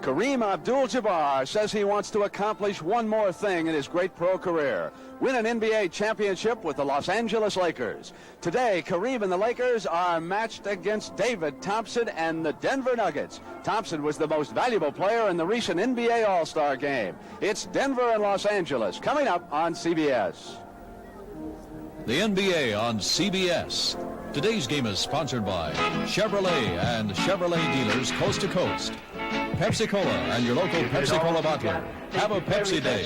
Kareem Abdul-Jabbar says he wants to accomplish one more thing in his great pro career: win an NBA championship with the Los Angeles Lakers. Today, Kareem and the Lakers are matched against David Thompson and the Denver Nuggets. Thompson was the most valuable player in the recent NBA All-Star game. It's Denver and Los Angeles coming up on CBS. The NBA on CBS. Today's game is sponsored by Chevrolet and Chevrolet dealers coast to coast. Pepsi-Cola and your local Pepsi-Cola bottler. Have a Pepsi day.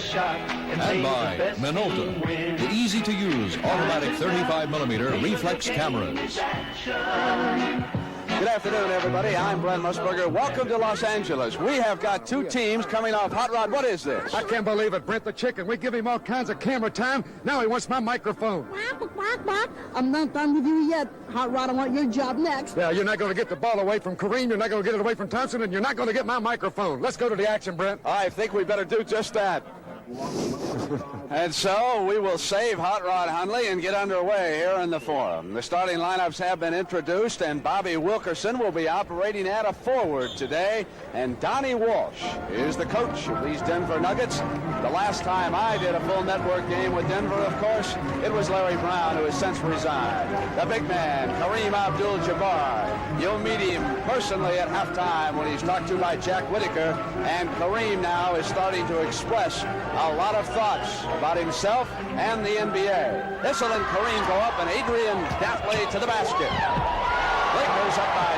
And by Minolta, the easy-to-use automatic 35mm reflex cameras. Good afternoon, everybody. I'm Brent Musburger. Welcome to Los Angeles. We have got two teams coming off. Hot Rod, what is this? I can't believe it, Brent the Chicken. We give him all kinds of camera time. Now he wants my microphone. I'm not done with you yet. Hot Rod, I want your job next. Yeah, you're not going to get the ball away from Kareem. You're not going to get it away from Thompson, and you're not going to get my microphone. Let's go to the action, Brent. I think we better do just that. And so we will save Hot Rod Hundley and get underway here in the Forum. The starting lineups have been introduced, and Bobby Wilkerson will be operating at a forward today. And Donnie Walsh is the coach of these Denver Nuggets. The last time I did a full network game with Denver, of course, it was Larry Brown, who has since resigned. The big man, Kareem Abdul-Jabbar. You'll meet him personally at halftime when he's talked to by Jack Whitaker. And Kareem now is starting to express a lot of thoughts about himself and the NBA. Issel and Kareem go up, and Adrian Dantley to the basket. Lakers up by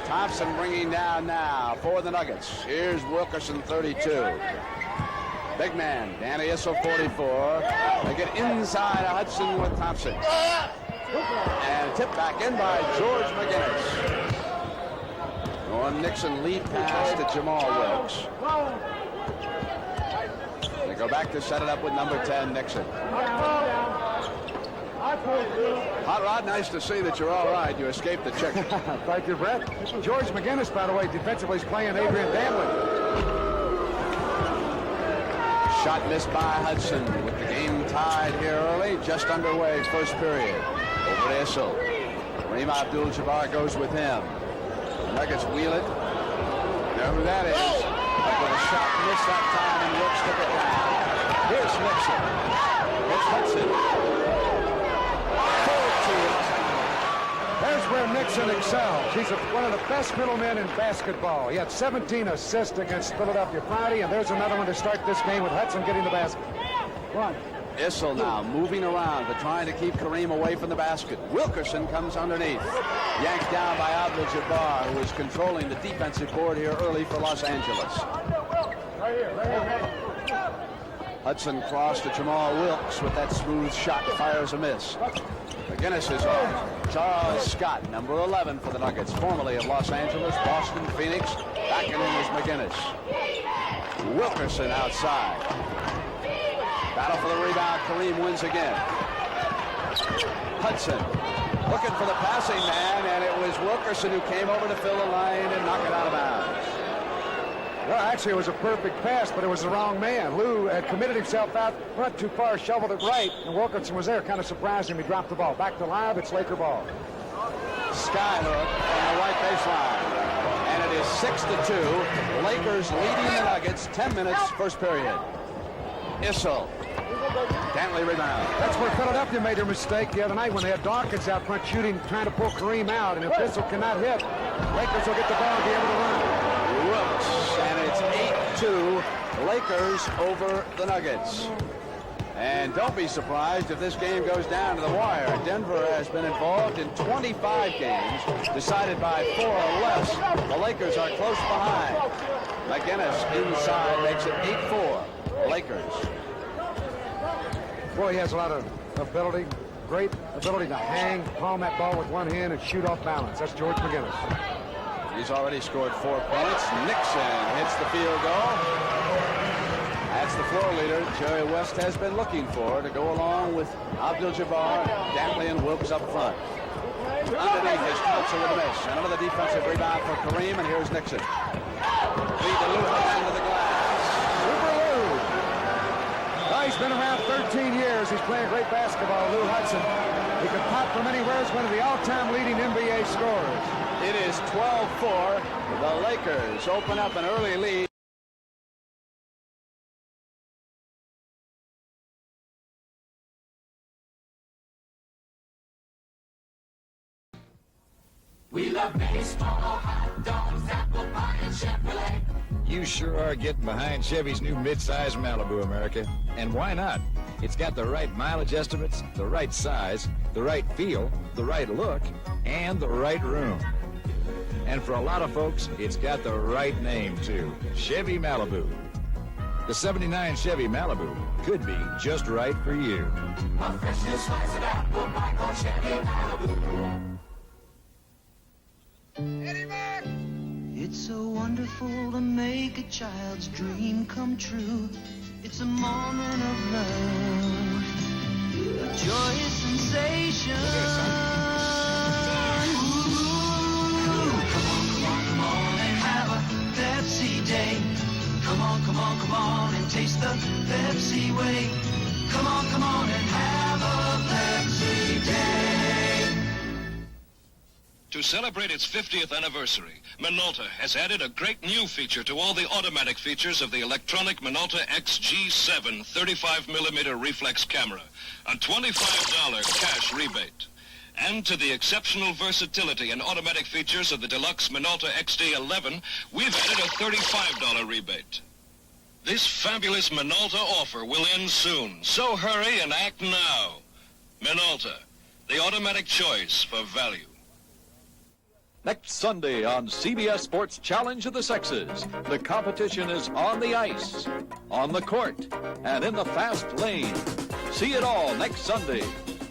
2. Thompson bringing down now for the Nuggets. Here's Wilkerson, 32. Big man, Danny Issel, 44. They get inside of Hudson with Thompson. And tip back in by George McGinnis. Norm Nixon lead pass to Jamal Wilkes. They go back to set it up with number 10, Nixon. Hot Rod, nice to see that you're all right. You escaped the chicken. Thank you, Brett. George McGinnis, by the way, defensively is playing Adrian Dantley. Shot missed by Hudson with the game tied here early. Just underway, first period. Over to Issel. Kareem Abdul-Jabbar goes with him. The Nuggets wheel it. Know who that is. With a shot missed that time, and Wilkes took it down. Here's Nixon. It's Hudson. There's where Nixon excels. He's one of the best middlemen in basketball. He had 17 assists against Philadelphia Friday, and there's another one to start this game with Hudson getting the basket. One. Issel now moving around, but trying to keep Kareem away from the basket. Wilkerson comes underneath. Yanked down by Abdul-Jabbar, who is controlling the defensive board here early for Los Angeles. Hudson cross to Jamal Wilkes with that smooth shot, fires a miss. McGinnis is on. Charles Scott, number 11 for the Nuggets, formerly of Los Angeles, Boston, Phoenix. Backing in is McGinnis. Wilkerson outside. Battle for the rebound. Kareem wins again. Hudson looking for the passing man, and it was Wilkerson who came over to fill the lane and knock it out of bounds. Well, actually, it was a perfect pass, but it was the wrong man. Lou had committed himself out, not too far, shoveled it right, and Wilkerson was there. Kind of surprised him. He dropped the ball. Back to live. It's Laker ball. Skyhook on the right baseline. And it is 6-2. Lakers leading the Nuggets. 10 minutes, first period. Issel. Dantley rebound. That's where Philadelphia made their mistake the other night when they had Dawkins out front shooting, trying to pull Kareem out. And if Issel cannot hit, Lakers will get the ball and be able to run. Wilkes, and it's 8-2. Lakers over the Nuggets. And don't be surprised if this game goes down to the wire. Denver has been involved in 25 games, decided by 4 or less. The Lakers are close behind. McGinnis inside makes it 8-4. Lakers. Boy, he has a lot of ability, great ability to hang, palm that ball with one hand, and shoot off balance. That's George McGinnis. He's already scored 4 points. Nixon hits the field goal. That's the floor leader Jerry West has been looking for to go along with Abdul-Jabbar, Dantley, and Wilkes up front. Underneath is Thompson with a miss. Another defensive rebound for Kareem, and here's Nixon. Feed to Lou Hudson to the glass. Super Lou. Oh, he's been around 13 years. He's playing great basketball, Lou Hudson. He can pop from anywhere. He's one of the all-time leading NBA scorers. 4. The Lakers open up an early lead. We love baseball, hot dogs, apple pie, and Chevrolet. You sure are getting behind Chevy's new midsize Malibu, America. And why not? It's got the right mileage estimates, the right size, the right feel, the right look, and the right room. And for a lot of folks, it's got the right name, too. Chevy Malibu. The 79 Chevy Malibu could be just right for you. A fresh new slice of apple pie called Chevy Malibu. It's so wonderful to make a child's dream come true. It's a moment of love, a joyous sensation. Ooh, come on and have a Pepsi day. Come on and taste the Pepsi way. Come on and have a Pepsi day. To celebrate its 50th anniversary, Minolta has added a great new feature to all the automatic features of the electronic Minolta XG7 35mm reflex camera, a $25 cash rebate. And to the exceptional versatility and automatic features of the deluxe Minolta XD11, we've added a $35 rebate. This fabulous Minolta offer will end soon, so hurry and act now. Minolta, the automatic choice for value. Next Sunday on CBS Sports Challenge of the Sexes, the competition is on the ice, on the court, and in the fast lane. See it all next Sunday.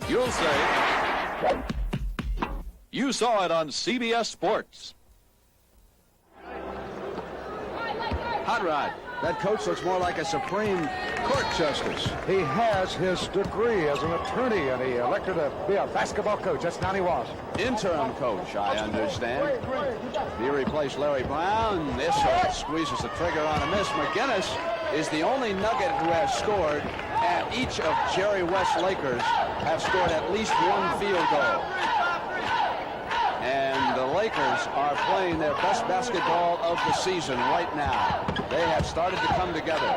You'll say, you saw it on CBS Sports. Hot Rod, that coach looks more like a Supreme Court justice. He has his degree as an attorney, and he elected to be a basketball coach. That's not he was. Interim coach, I understand. He replaced Larry Brown. This squeezes the trigger on a miss. McGinnis is the only Nugget who has scored, and each of Jerry West's Lakers have scored at least one field goal. And the Lakers are playing their best basketball of the season right now. They have started to come together.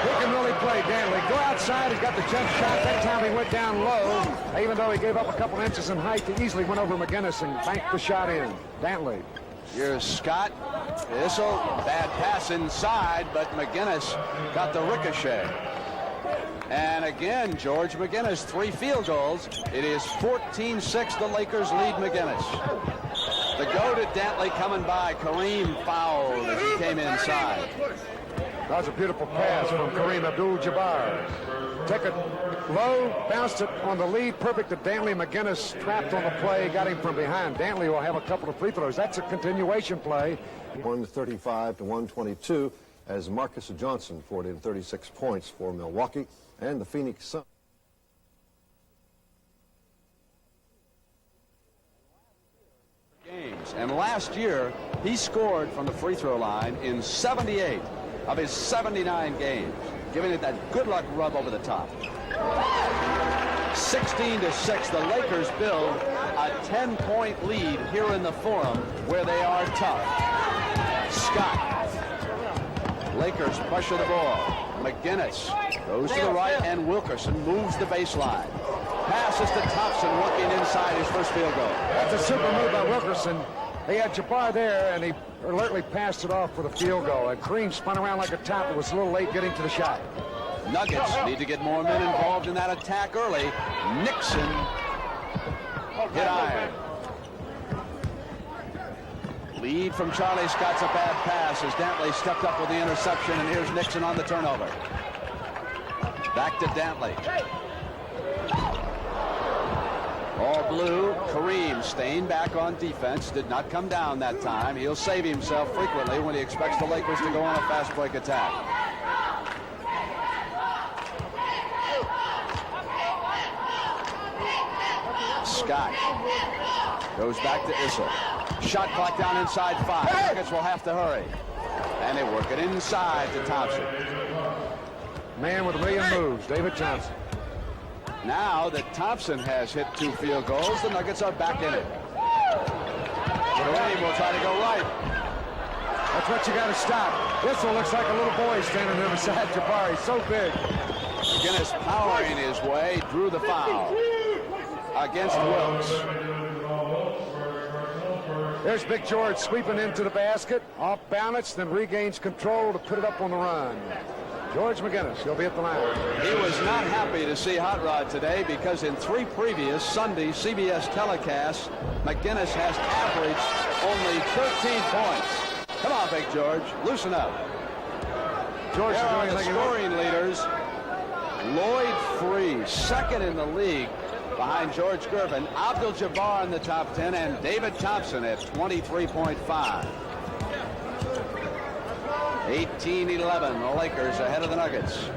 He can really play, Danley. Go outside. He's got the jump shot. That time he went down low. Even though he gave up a couple inches in height, he easily went over McGinnis and banked the shot in. Danley. Here's Scott. Issel, bad pass inside, but McGinnis got the ricochet. And again, George McGinnis, 3 field goals. It is 14-6. The Lakers lead McGinnis. The go to Dantley coming by. Kareem fouled as he came inside. That was a beautiful pass from Kareem Abdul-Jabbar. Took it low, bounced it on the lead. Perfect to Dantley. McGinnis trapped on the play, got him from behind. Dantley will have a couple of free throws. That's a continuation play. 135 to 122 as Marcus Johnson 40-36 points for Milwaukee and the Phoenix Suns. Games. And last year, he scored from the free throw line in 78 of his 79 games, giving it that good luck rub over the top. 16-6, the Lakers build a 10-point lead here in the Forum where they are tough. Scott. Lakers pressure the ball. McGinnis goes to the right, and Wilkerson moves the baseline. Passes to Thompson, working inside his first field goal. That's a super move by Wilkerson. He had Jabbar there, and he alertly passed it off for the field goal. And Kareem spun around like a top, but was a little late getting to the shot. Nuggets need to get more men involved in that attack early. Nixon hit iron. Lead from Charlie Scott's a bad pass as Dantley stepped up with the interception, and here's Nixon on the turnover. Back to Dantley. All blue. Kareem staying back on defense. Did not come down that time. He'll save himself frequently when he expects the Lakers to go on a fast break attack. Scott goes back to Issel. Shot clock down inside 5. Nuggets will have to hurry. And they work it inside to Thompson. Man with a million moves, David Thompson. Now that Thompson has hit 2 field goals, the Nuggets are back in it. Kareem will try to go right. That's what you got to stop. This one looks like a little boy standing there beside Jabbar. He's so big. McGinnis powering his way, drew the foul against Wilkes. There's Big George sweeping into the basket, off balance, then regains control to put it up on the run. George McGinnis, he'll be at the line. He was not happy to see Hot Rod today because in 3 previous Sunday CBS telecasts, McGinnis has averaged only 13 points. Come on, Big George, loosen up. George There is are doing the anything scoring leaders. Lloyd Freeze, second in the league behind George Gervin. Abdul-Jabbar in the top 10, and David Thompson at 23.5. 18-11, the Lakers ahead of the Nuggets.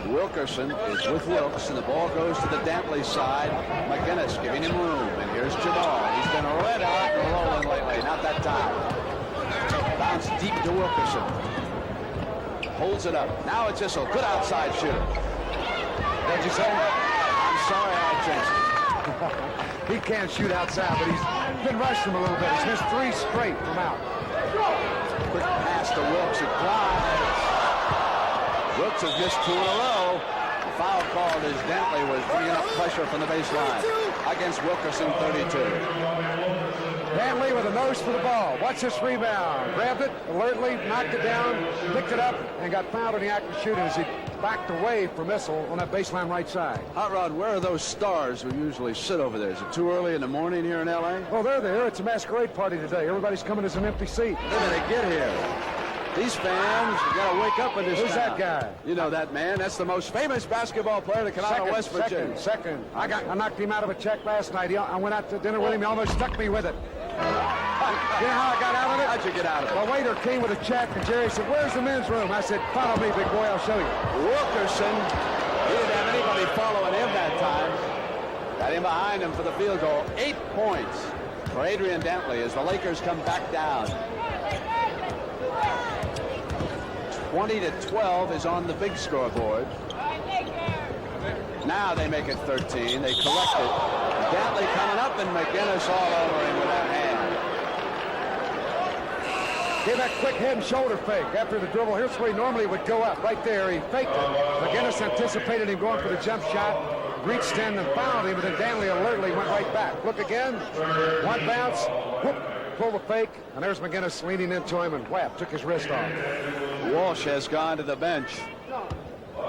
Wilkerson is with Wilkes, and the ball goes to the Dantley side. McGinnis giving him room, and here's Jabbar. He's been red hot and rolling lately, not that time. Bounce deep to Wilkerson. Holds it up. Now it's Issel. Good outside shooter. What'd you say? I'm sorry I jinxed it. He can't shoot outside, but he's been rushing him a little bit. He's missed 3 straight from out. Quick pass to Wilkes. It glides. Wilkes has missed 2 in a row. The foul called as Dantley was bringing up pressure from the baseline against Wilkerson, 32. Dantley with a nose for the ball. Watch this rebound. Grabbed it, alertly, knocked it down, picked it up, and got fouled in the act of shooting as he backed away from Issel on that baseline right side. Hot Rod, where are those stars who usually sit over there? Is it too early in the morning here in L.A.? Oh, they're there. It's a masquerade party today. Everybody's coming as an empty seat. When did they get here? These fans, you got to wake up in this Who's town. that guy? You know that man. That's the most famous basketball player to come out of West Virginia. Second. I knocked him out of a check last night. I went out to dinner with him. He almost stuck me with it. You know how I got out of it? How'd you get out of it? The waiter came with a check, and Jerry said, "Where's the men's room?" I said, "Follow me, big boy. I'll show you." Wilkerson, he didn't have anybody following him that time. Got him behind him for the field goal. 8 points for Adrian Dantley as the Lakers come back down. 20-12 is on the big scoreboard. Now they make it 13. They collect it. Dantley coming up, and McGinnis all over him with that hand. Gave that quick head and shoulder fake after the dribble. Here's where he normally would go up. Right there, he faked it. McGinnis anticipated him going for the jump shot, reached in and fouled him, but then Dantley alertly went right back. Look again. One bounce. Whoop. Pull the fake, and there's McGinnis leaning into him, and whap, took his wrist off. Walsh has gone to the bench.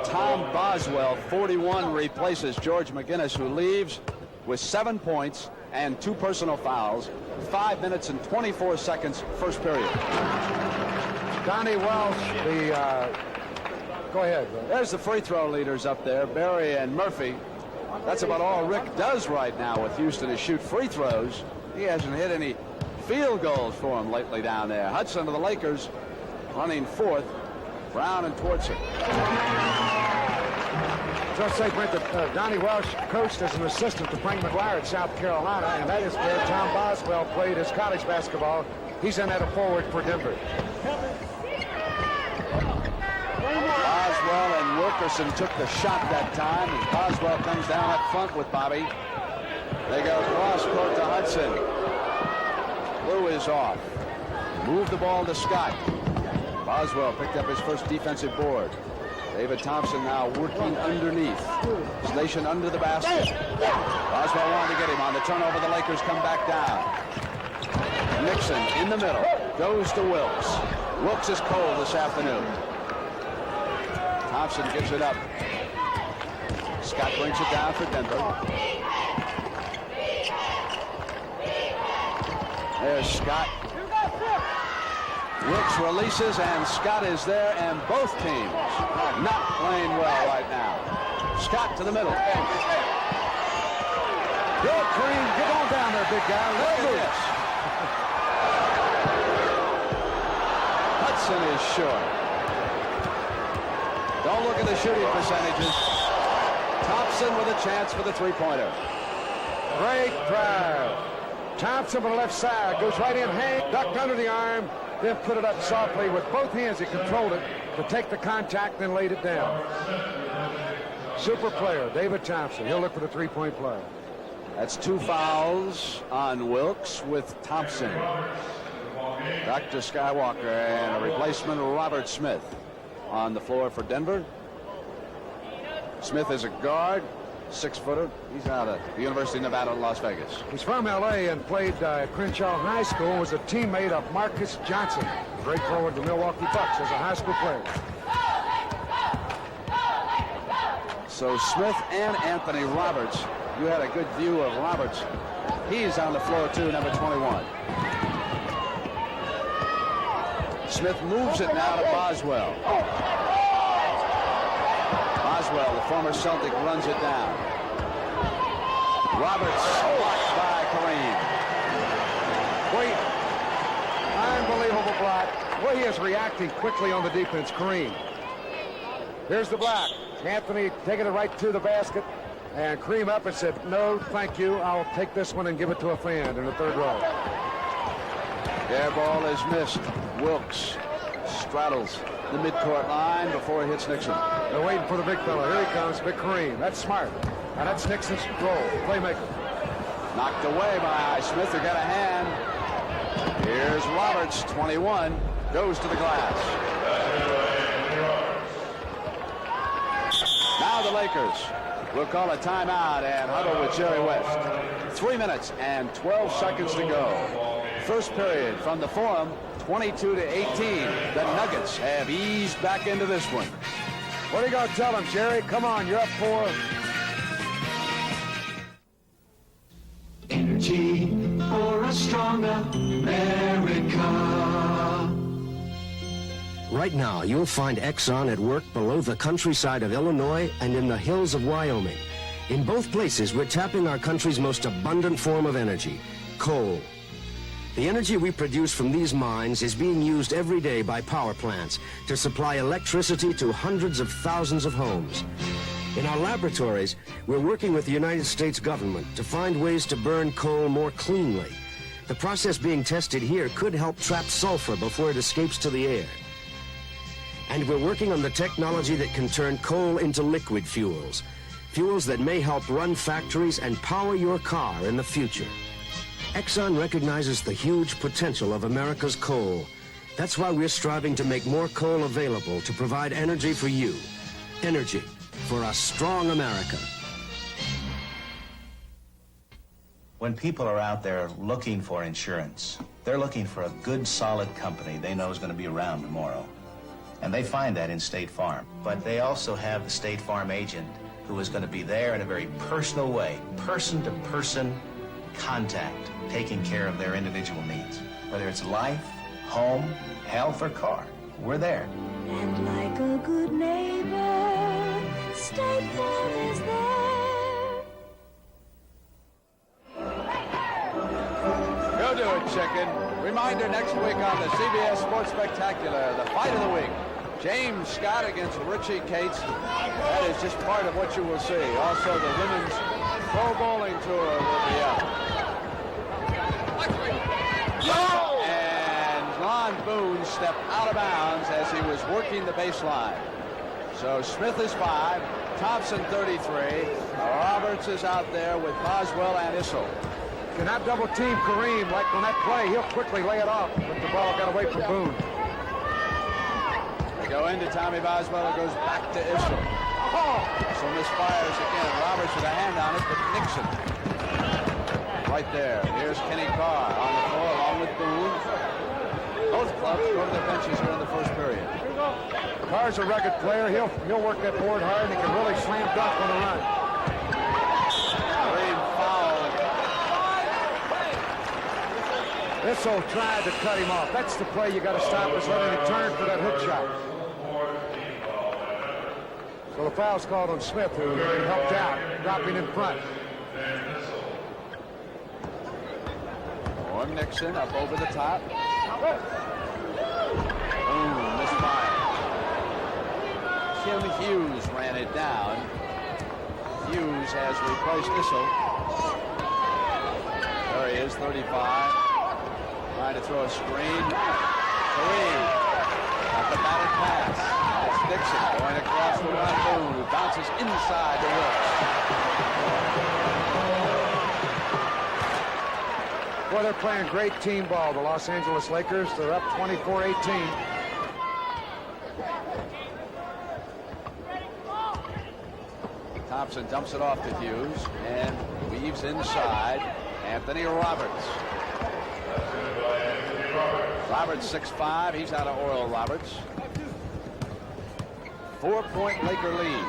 Tom Boswell, 41, replaces George McGinnis, who leaves with 7 points and 2 personal fouls. 5 minutes and 24 seconds, first period. Donnie Welsh, go ahead. There's the free throw leaders up there, Barry and Murphy. That's about all Rick does right now with Houston is shoot free throws. He hasn't hit any field goals for him lately down there. Hudson of the Lakers running fourth. Brown and Twardson. Just say, Brent, that Donnie Welsh coached as an assistant to Frank McGuire at South Carolina, and that is where Tom Boswell played his college basketball. He's in at a forward for Denver. Boswell and Wilkerson took the shot that time as Boswell comes down up front with Bobby. They go cross court to Hudson. Blue is off. Move the ball to Scott. Boswell picked up his first defensive board. David Thompson now working underneath. Station under the basket. Boswell wanted to get him on the turnover. The Lakers come back down. Nixon in the middle. Goes to Wilkes. Wilkes is cold this afternoon. Thompson gives it up. Scott brings it down for Denver. There's Scott. Wilkes releases, and Scott is there, and both teams not playing well right now. Scott to the middle. Good, Kareem. Get on down there, big guy. Look at this. Hudson is short. Don't look at the shooting percentages. Thompson with a chance for the three-pointer. Great drive. Thompson on the left side. Goes right in, hand, ducked under the arm, then put it up softly with both hands. He controlled it to take the contact, then laid it down. Super player, David Thompson. He'll look for the three-point play. That's 2 fouls on Wilkes with Thompson. Dr. Skywalker and a replacement, Robert Smith, on the floor for Denver. Smith is a guard, 6-footer. He's out of the University of Nevada, Las Vegas. He's from L.A. and played at Crenshaw High School, was a teammate of Marcus Johnson, great forward of the Milwaukee Bucks as a high school player. So Smith and Anthony Roberts, you had a good view of Roberts. He's on the floor too, number 21. Smith moves it now to Boswell. Boswell, the former Celtic, runs it down. Roberts blocked by Kareem. Wait, unbelievable block. Well, he is reacting quickly on the defense, Kareem. Here's the block. Anthony taking it right to the basket, and Kareem up and said, no, thank you. I'll take this one and give it to a fan in the 3rd row. Air ball is missed. Wilkes straddles the midcourt line before it hits Nixon. They're waiting for the big fella. Here he comes, big Kareem. That's smart. Now that's Nixon's role, playmaker. Knocked away by Smith, who got a hand. Here's Roberts, 21, goes to the glass. Now the Lakers will call a timeout and huddle with Jerry West. 3 minutes and 12 seconds to go. First period from the Forum, 22-18. The Nuggets have eased back into this one. What are you going to tell them, Jerry? Come on, you're up 4. Energy for a stronger America. Right now, you'll find Exxon at work below the countryside of Illinois and in the hills of Wyoming. In both places, we're tapping our country's most abundant form of energy, coal. The energy we produce from these mines is being used every day by power plants to supply electricity to hundreds of thousands of homes. In our laboratories, we're working with the United States government to find ways to burn coal more cleanly. The process being tested here could help trap sulfur before it escapes to the air. And we're working on the technology that can turn coal into liquid fuels. Fuels that may help run factories and power your car in the future. Exxon recognizes the huge potential of America's coal. That's why we're striving to make more coal available to provide energy for you. Energy for a strong America. When people are out there looking for insurance, they're looking for a good, solid company they know is going to be around tomorrow. And they find that in State Farm. But they also have the State Farm agent who is going to be there in a very personal way, person-to-person contact, taking care of their individual needs. Whether it's life, home, health, or car, we're there. And like a good neighbor, State Farm is there. Go do it, chicken. Reminder next week on the CBS Sports Spectacular, the fight of the week. James Scott against Richie Cates. That is just part of what you will see. Also, the Women's Pro Bowling Tour will be up. And Lon Boone stepped out of bounds as he was working the baseline. So Smith is 5, Thompson 33, Roberts is out there with Boswell and Issel. Cannot double team Kareem like on that play. He'll quickly lay it off, but the ball got away from Boone. They go into Tommy Boswell, it goes back to Issel. So misfires again. Roberts with a hand on it, but Nixon right there. Here's Kenny Carr on the floor along with Boone. Both clubs go to their benches here in the first period. Carr's a rugged player. He'll work that board hard, and he can really slam dunk on the run. Kareem fouled. Issel tried to cut him off. That's the play you got to stop, is letting him turn for that hook shot. So the foul's called on Smith, who helped out, dropping in front. Or Nixon up over the top. Boom, misfire. Kim Hughes ran it down. Hughes has replaced Issel. There he is, 35. Trying to throw a screen. Kareem at the batted pass. It's Nixon going across the run. Boone, who bounces inside the Wilkes. Boy, they're playing great team ball, the Los Angeles Lakers. They're up 24-18. Thompson dumps it off to Hughes and weaves inside. Anthony Roberts. Roberts 6'5". He's out of Oral Roberts. 4-point Laker lead.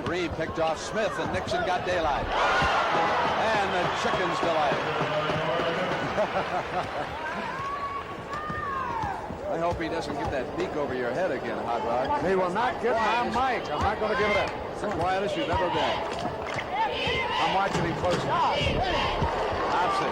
Kareem picked off Smith, and Nixon got daylight. And the Chickens delight. I hope he doesn't get that beak over your head again, Hot Rod. He will not get my mic. I'm not going to give it up. It's the quietest you've ever been. I'm watching him closely. Thompson.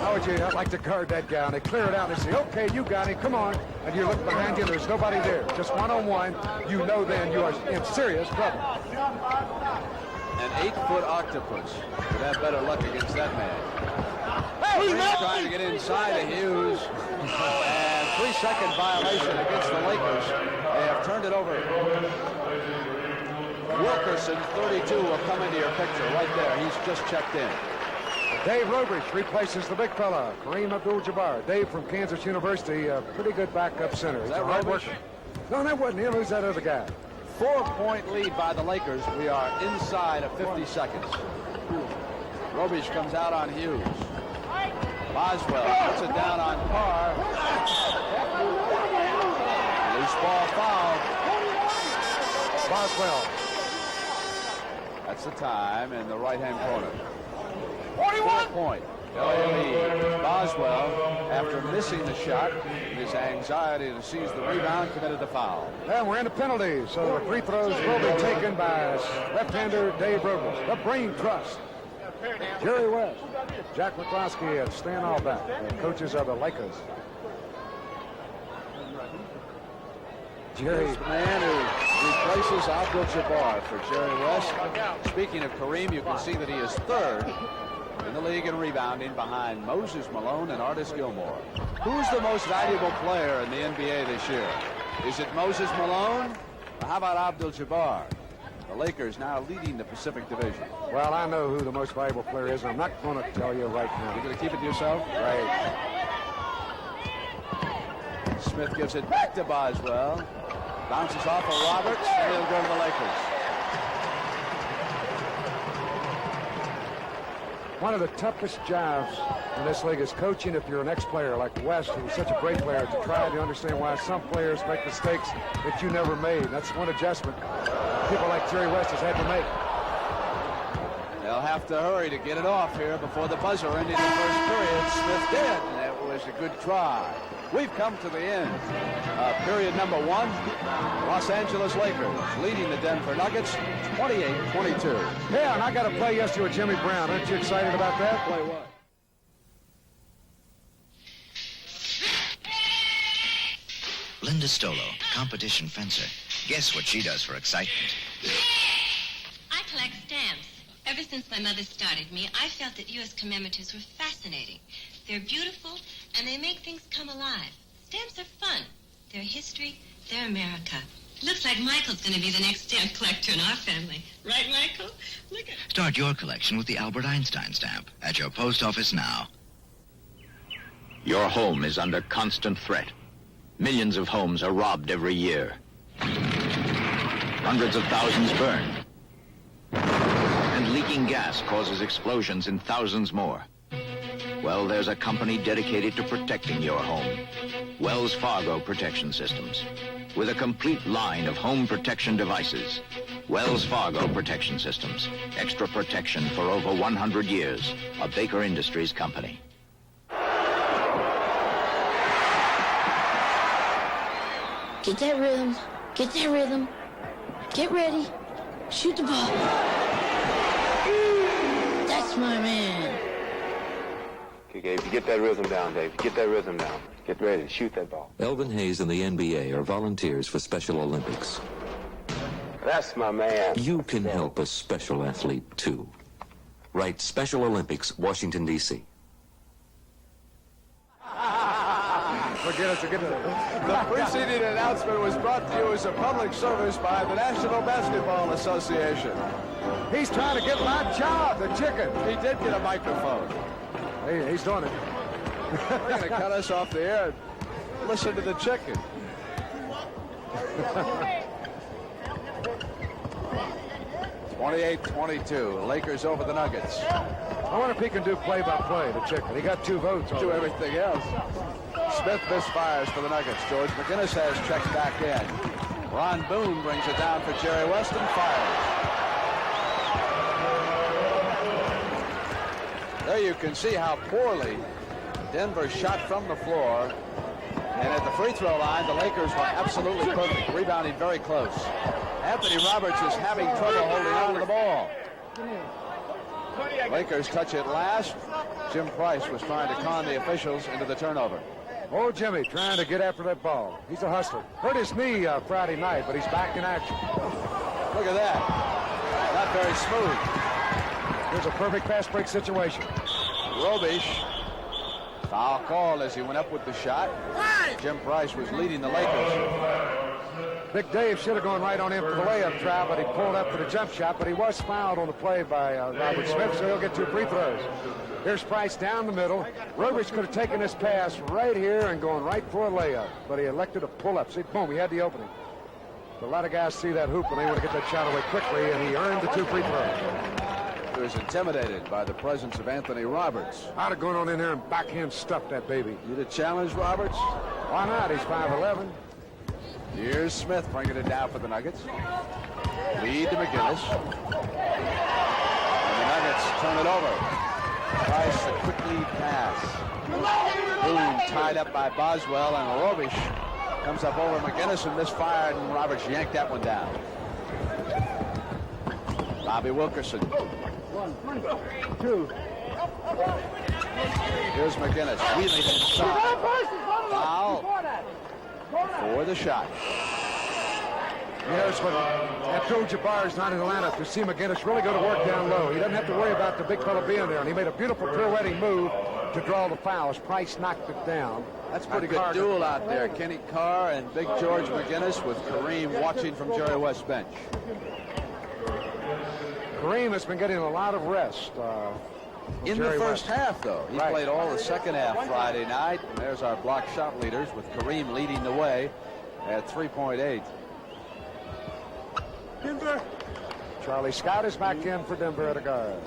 How would you like to guard that guy? And they clear it out and they say, okay, you got him, come on. And you look behind you, there's nobody there. Just one-on-one. You know then you are in serious trouble. An 8-foot octopus would have better luck against that man. He's trying to get inside of Hughes. And 3-second violation against the Lakers. They have turned it over. Wilkerson, 32, will come into your picture right there. He's just checked in. Dave Roberts replaces the big fella, Kareem Abdul-Jabbar. Dave from Kansas University, a pretty good backup center. Is that Roberts? No, that wasn't him. Who's that other guy? 4-point lead by the Lakers. We are inside of 50 seconds. Robish comes out on Hughes. Boswell puts it down on Carr. Loose ball foul. Boswell. That's the time in the right-hand corner. 4-point. LA lead. Boswell, after missing the shot, in his anxiety to seize the rebound, committed the foul. And we're into penalties, so the free throws will be taken by left-hander Dave Roberts. The brain trust. Jerry West, Jack McCloskey, and Stan Alback, the coaches of the Lakers. Jerry, the man who replaces Abdul-Jabbar for Jerry West. Speaking of Kareem, you can see that he is third in the league in rebounding behind Moses Malone and Artis Gilmore. Who's the most valuable player in the NBA this year? Is it Moses Malone? Or how about Abdul-Jabbar? The Lakers now leading the Pacific Division. Well, I know who the most valuable player is, and I'm not going to tell you right now. You're going to keep it to yourself? Right. Smith gives it back to Boswell. Bounces off of Roberts, and he'll go to the Lakers. One of the toughest jobs in this league is coaching if you're an ex-player like West, who's such a great player, to try to understand why some players make mistakes that you never made. That's one adjustment people like Jerry West has had to make. They'll have to hurry to get it off here before the buzzer ended the first period. Smith did, and that was a good try. We've come to the end of period number 1. Los Angeles Lakers leading the Denver Nuggets 28-22. Yeah, and I got to play yesterday with Jimmy Brown. Aren't you excited about that? Play what? Linda Stolo, competition fencer. Guess what she does for excitement? I collect stamps. Ever since my mother started me, I felt that U.S. commemoratives were fascinating. They're beautiful, and they make things come alive. Stamps are fun. They're history. They're America. Looks like Michael's going to be the next stamp collector in our family. Right, Michael? Look at... Start your collection with the Albert Einstein stamp at your post office now. Your home is under constant threat. Millions of homes are robbed every year. Hundreds of thousands burn. And leaking gas causes explosions in thousands more. Well, there's a company dedicated to protecting your home. Wells Fargo Protection Systems. With a complete line of home protection devices. Wells Fargo Protection Systems. Extra protection for over 100 years. A Baker Industries company. Get that rhythm. Get that rhythm. Get ready. Shoot the ball. That's my man. Okay, Dave, get that rhythm down, Dave. Get that rhythm down. Get ready to shoot that ball. Elvin Hayes and the NBA are volunteers for Special Olympics. That's my man. You can help a special athlete, too. Write Special Olympics, Washington, D.C. forget us again. The preceding announcement was brought to you as a public service by the National Basketball Association. He's trying to get my job, the chicken. He did get a microphone. He's doing it. They're going to cut us off the air. Listen to the chicken. 28-22. Lakers over the Nuggets. I wonder if he can do play-by-play, the chicken. He got 2 votes. Do everything else. Smith misfires for the Nuggets. George McGinnis has checked back in. Ron Boone brings it down for Jerry West and fires. There you can see how poorly Denver shot from the floor. And at the free throw line, the Lakers were absolutely perfect, rebounding very close. Anthony Roberts is having trouble holding on to the ball. Lakers touch it last. Jim Price was trying to con the officials into the turnover. Oh, Jimmy trying to get after that ball. He's a hustler. Hurt his knee Friday night, but he's back in action. Look at that. Not very smooth. Here's a perfect fast break situation. Robish. Foul call as he went up with the shot. Jim Price was leading the Lakers. Big Dave should have gone right on in for the layup try, but he pulled up for the jump shot, but he was fouled on the play by Robert Smith, so he'll get 2 free throws. Here's Price down the middle. Robish could have taken this pass right here and gone right for a layup, but he elected to pull up. See, boom, he had the opening. But a lot of guys see that hoop and they want to get that shot away quickly, and he earned the 2 free throws. He was intimidated by the presence of Anthony Roberts. I'd have gone on in there and backhand stuffed that baby. You'd have challenged Roberts? Why not? He's 5'11". Here's Smith bringing it down for the Nuggets. Lead to McGinnis. And the Nuggets turn it over. Price the quick lead pass. Boone tied up by Boswell, and Robish comes up over McGinnis and misfired, and Roberts yanked that one down. Bobby Wilkerson. 1, 2. Here's McGinnis wheeling inside. Foul for the shot. You notice when Abdul-Jabbar is not in the lineup, to see McGinnis really go to work down low. He doesn't have to worry about the big fella being there, and he made a beautiful pirouetting move to draw the fouls. Price knocked it down. That's a pretty good duel out there. Kenny Carr and Big George McGinnis with Kareem watching from Jerry West's bench. Kareem has been getting a lot of rest. In the first half, though. He played all the second half Friday night. And there's our block shot leaders with Kareem leading the way at 3.8. Denver. Charlie Scott is back in for Denver at a guard.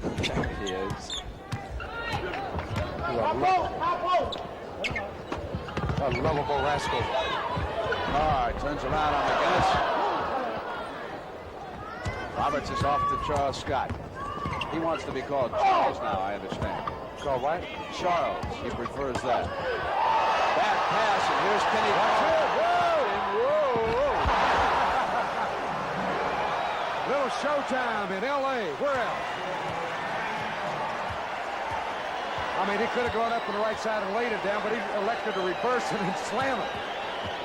He is. A lovable rascal. Carr turns around on McGinnis. Roberts is off to Charles Scott. He wants to be called Charles now, I understand. Called what? Charles. He prefers that. Back pass, and here's Kenny Carr. Little showtime in L.A. Where else? I mean, he could have gone up on the right side and laid it down, but he elected to reverse it and slam it.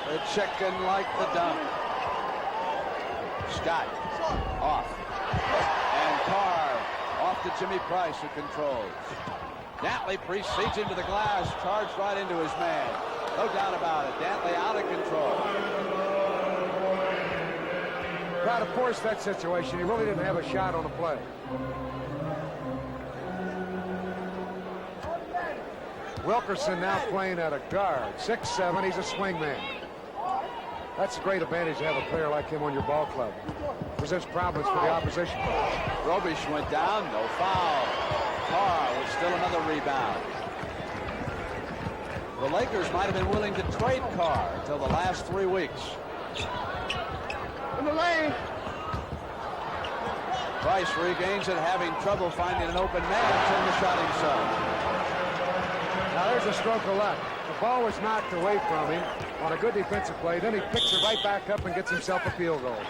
The chicken like the dunk. Scott off. And Carr off to Jimmy Price, who controls. Dantley precedes him to the glass, charged right into his man. No doubt about it. Dantley out of control. Try to force that situation. He really didn't have a shot on the play. Wilkerson now playing at a guard. 6'7", he's a swing man. That's a great advantage to have a player like him on your ball club. Presents problems for the opposition. Robish went down, no foul. Carr with still another rebound. The Lakers might have been willing to trade Carr until the last 3 weeks. In the lane. Price regains it, having trouble finding an open man in the shotting zone. Now there's a stroke of luck. The ball was knocked away from him on a good defensive play. Then he picks it right back up and gets himself a field goal.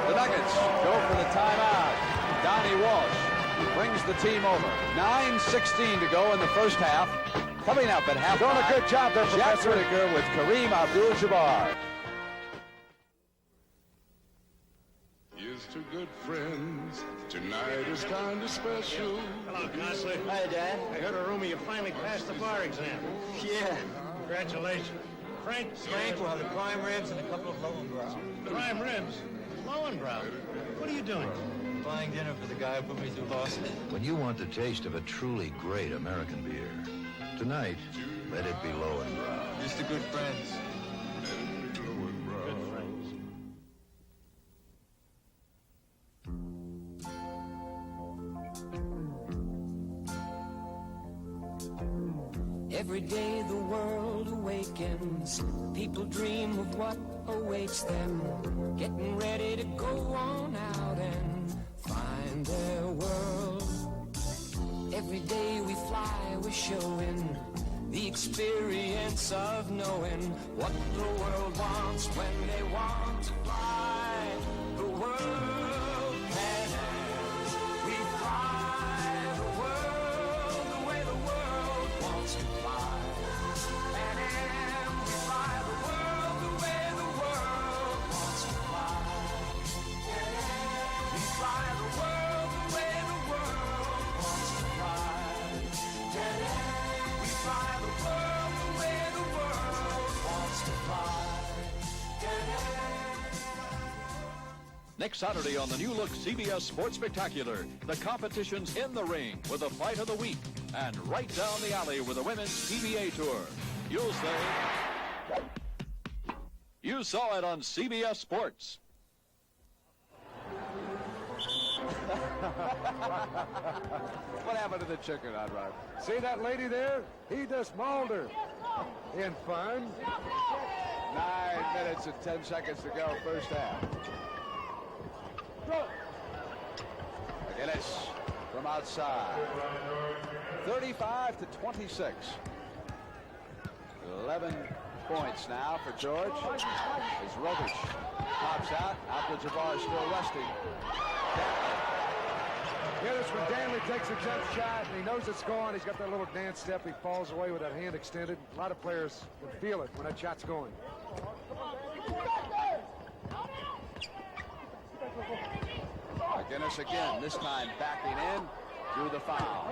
The Nuggets go for the timeout. Donnie Walsh brings the team over. 9:16 to go in the first half. Coming up at halftime. Doing a good job there, Jack Professor. Whitaker with Kareem Abdul-Jabbar. You Here's to good friends. Tonight is kind of special. Hello, Counselor. Hi, Dad. I heard a rumor you finally passed the bar exam. Yeah. Congratulations. Frank will have the prime ribs and a couple of Lowenbrow. Prime ribs? Lowenbrow? What are you doing? Buying dinner for the guy who put me through law school. When you want the taste of a truly great American beer, tonight, let it be Lowenbrow. Just the good friends. Good friends. Every day the world awakens. People dream of what awaits them. Getting ready to go on out and find their world. Every day we fly, we're showing the experience of knowing what the world wants when they want to fly the world. And we fly the world the way the world wants to fly. And we fly the world the way the world wants to fly. We fly the world the way the world wants to fly. We fly the world the way the world wants to fly. Next Saturday on the new look CBS Sports Spectacular, the competition's in the ring with the fight of the week and right down the alley with the women's PBA tour. You'll say, you saw it on CBS Sports. What happened to the chicken, Hot Rod? See that lady there? He just mauled her. In fun. 9 minutes and 10 seconds to go, first half. McGinnis from outside. 35-26. 11 points now for George. As Rogic pops out. Abdul-Jabbar still resting. Here it is when Danley takes a jump shot and he knows it's gone. He's got that little dance step. He falls away with that hand extended. A lot of players can feel it when that shot's going. McGinnis again, this time backing in, drew the foul.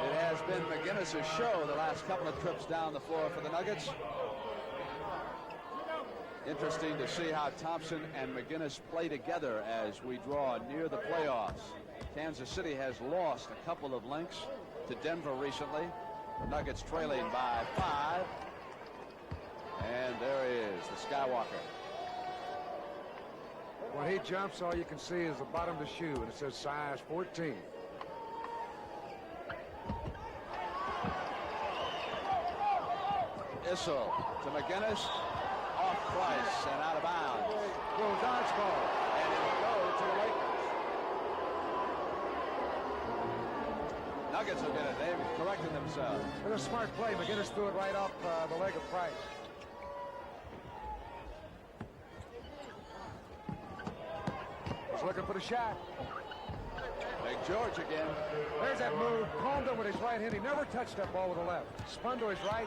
It has been McGinnis' show the last couple of trips down the floor for the Nuggets. Interesting to see how Thompson and McGinnis play together as we draw near the playoffs. Kansas City has lost a couple of links to Denver recently. The Nuggets trailing by 5. And there he is, the Skywalker. When he jumps, all you can see is the bottom of the shoe, and it says size 14. Issel to McGinnis, off Price and out of bounds. Little dodgeball. And it'll go to the Lakers. Nuggets will get it. They've corrected themselves. It was a smart play. McGinnis threw it right off the leg of Price. He's looking for the shot. Big George again. There's that move. Palmed him with his right hand. He never touched that ball with the left. Spun to his right,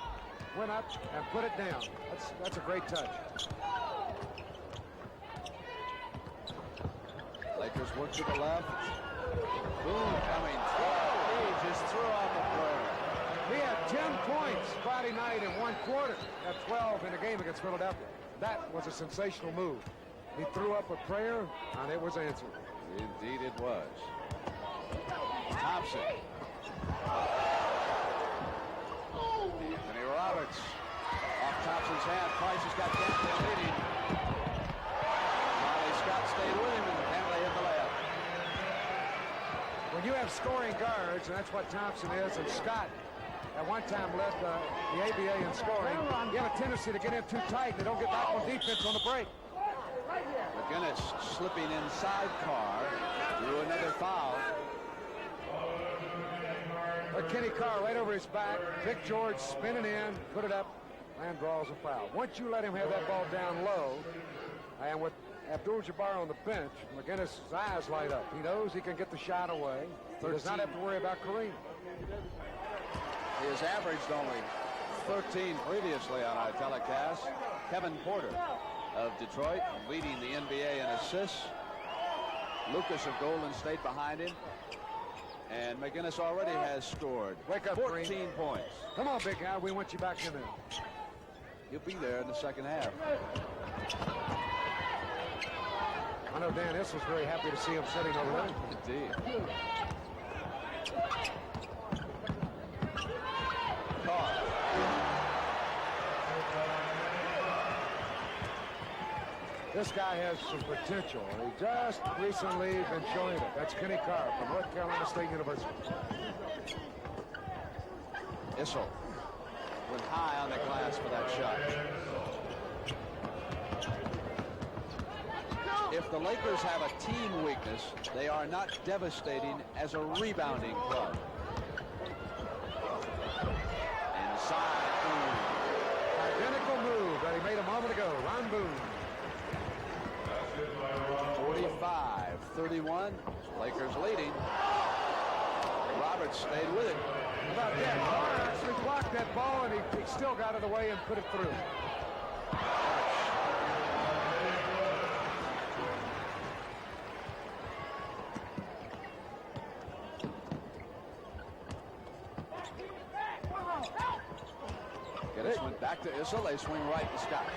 went up, and put it down. That's a great touch. Lakers work to the left. Boom coming through. He just threw out the prayer. He had 10 points Friday night in one quarter at 12 in the game against Philadelphia. That was a sensational move. He threw up a prayer, and it was answered. Indeed it was. Thompson. Anthony Roberts. Off Thompson's hand. Price has got Dantley leading. Charlie Scott stayed with him, and Dantley hit the layup. When you have scoring guards, and that's what Thompson is, and Scott at one time led the ABA in scoring, you have a tendency to get in too tight. They don't get back on defense on the break. McGinnis slipping inside Carr. Drew another foul. But Kenny Carr right over his back. Big George spinning in, put it up, and draws a foul. Once you let him have that ball down low, and with Abdul-Jabbar on the bench, McGinnis' eyes light up. He knows he can get the shot away. He does not have to worry about Kareem. He has averaged only 13 previously on our telecast. Kevin Porter of Detroit, leading the NBA in assists. Lucas of Golden State behind him. And McGinnis already has scored 14 points. Come on, big guy. We want you back in there. He'll be there in the second half. I know Dan Issel's very happy to see him sitting over there. Indeed. This guy has some potential. He just recently been showing it. That's Kenny Carr from North Carolina State University. Issel went high on the glass for that shot. If the Lakers have a team weakness, they are not devastating as a rebounding club. Inside, Boone. Identical move that he made a moment ago. Ron Boone. 45-31. Lakers leading. Roberts stayed with it. About that, Carr actually blocked that ball, and he still got it away and put it through. Geddes went back to Issel. They swing right to Scott.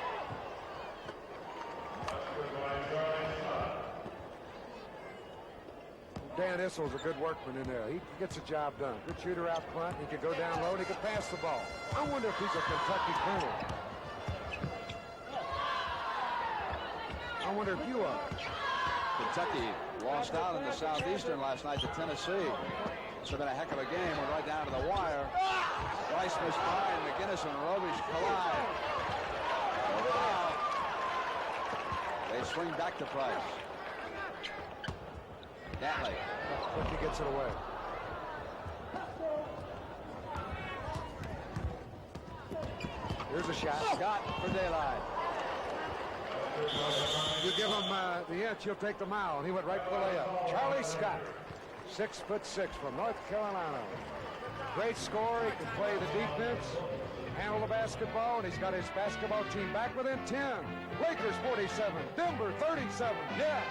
Dan Issel's a good workman in there. He gets the job done. Good shooter out front. He can go down low and he can pass the ball. I wonder if he's a Kentucky Colonel. I wonder if you are. Kentucky lost out in the Southeastern last night to Tennessee. It's been a heck of a game. We're right down to the wire. Rice missed by, and McGinnis and Robish collide. They swing back to Price. Dantley. He gets it away. Here's a shot. Scott for daylight. You give him the inch, he'll take the mile, and he went right for the layup. Charlie Scott, 6'6" from North Carolina. Great scorer. He can play the defense, handle the basketball, and he's got his basketball team back within 10. Lakers 47, Denver 37. Yeah.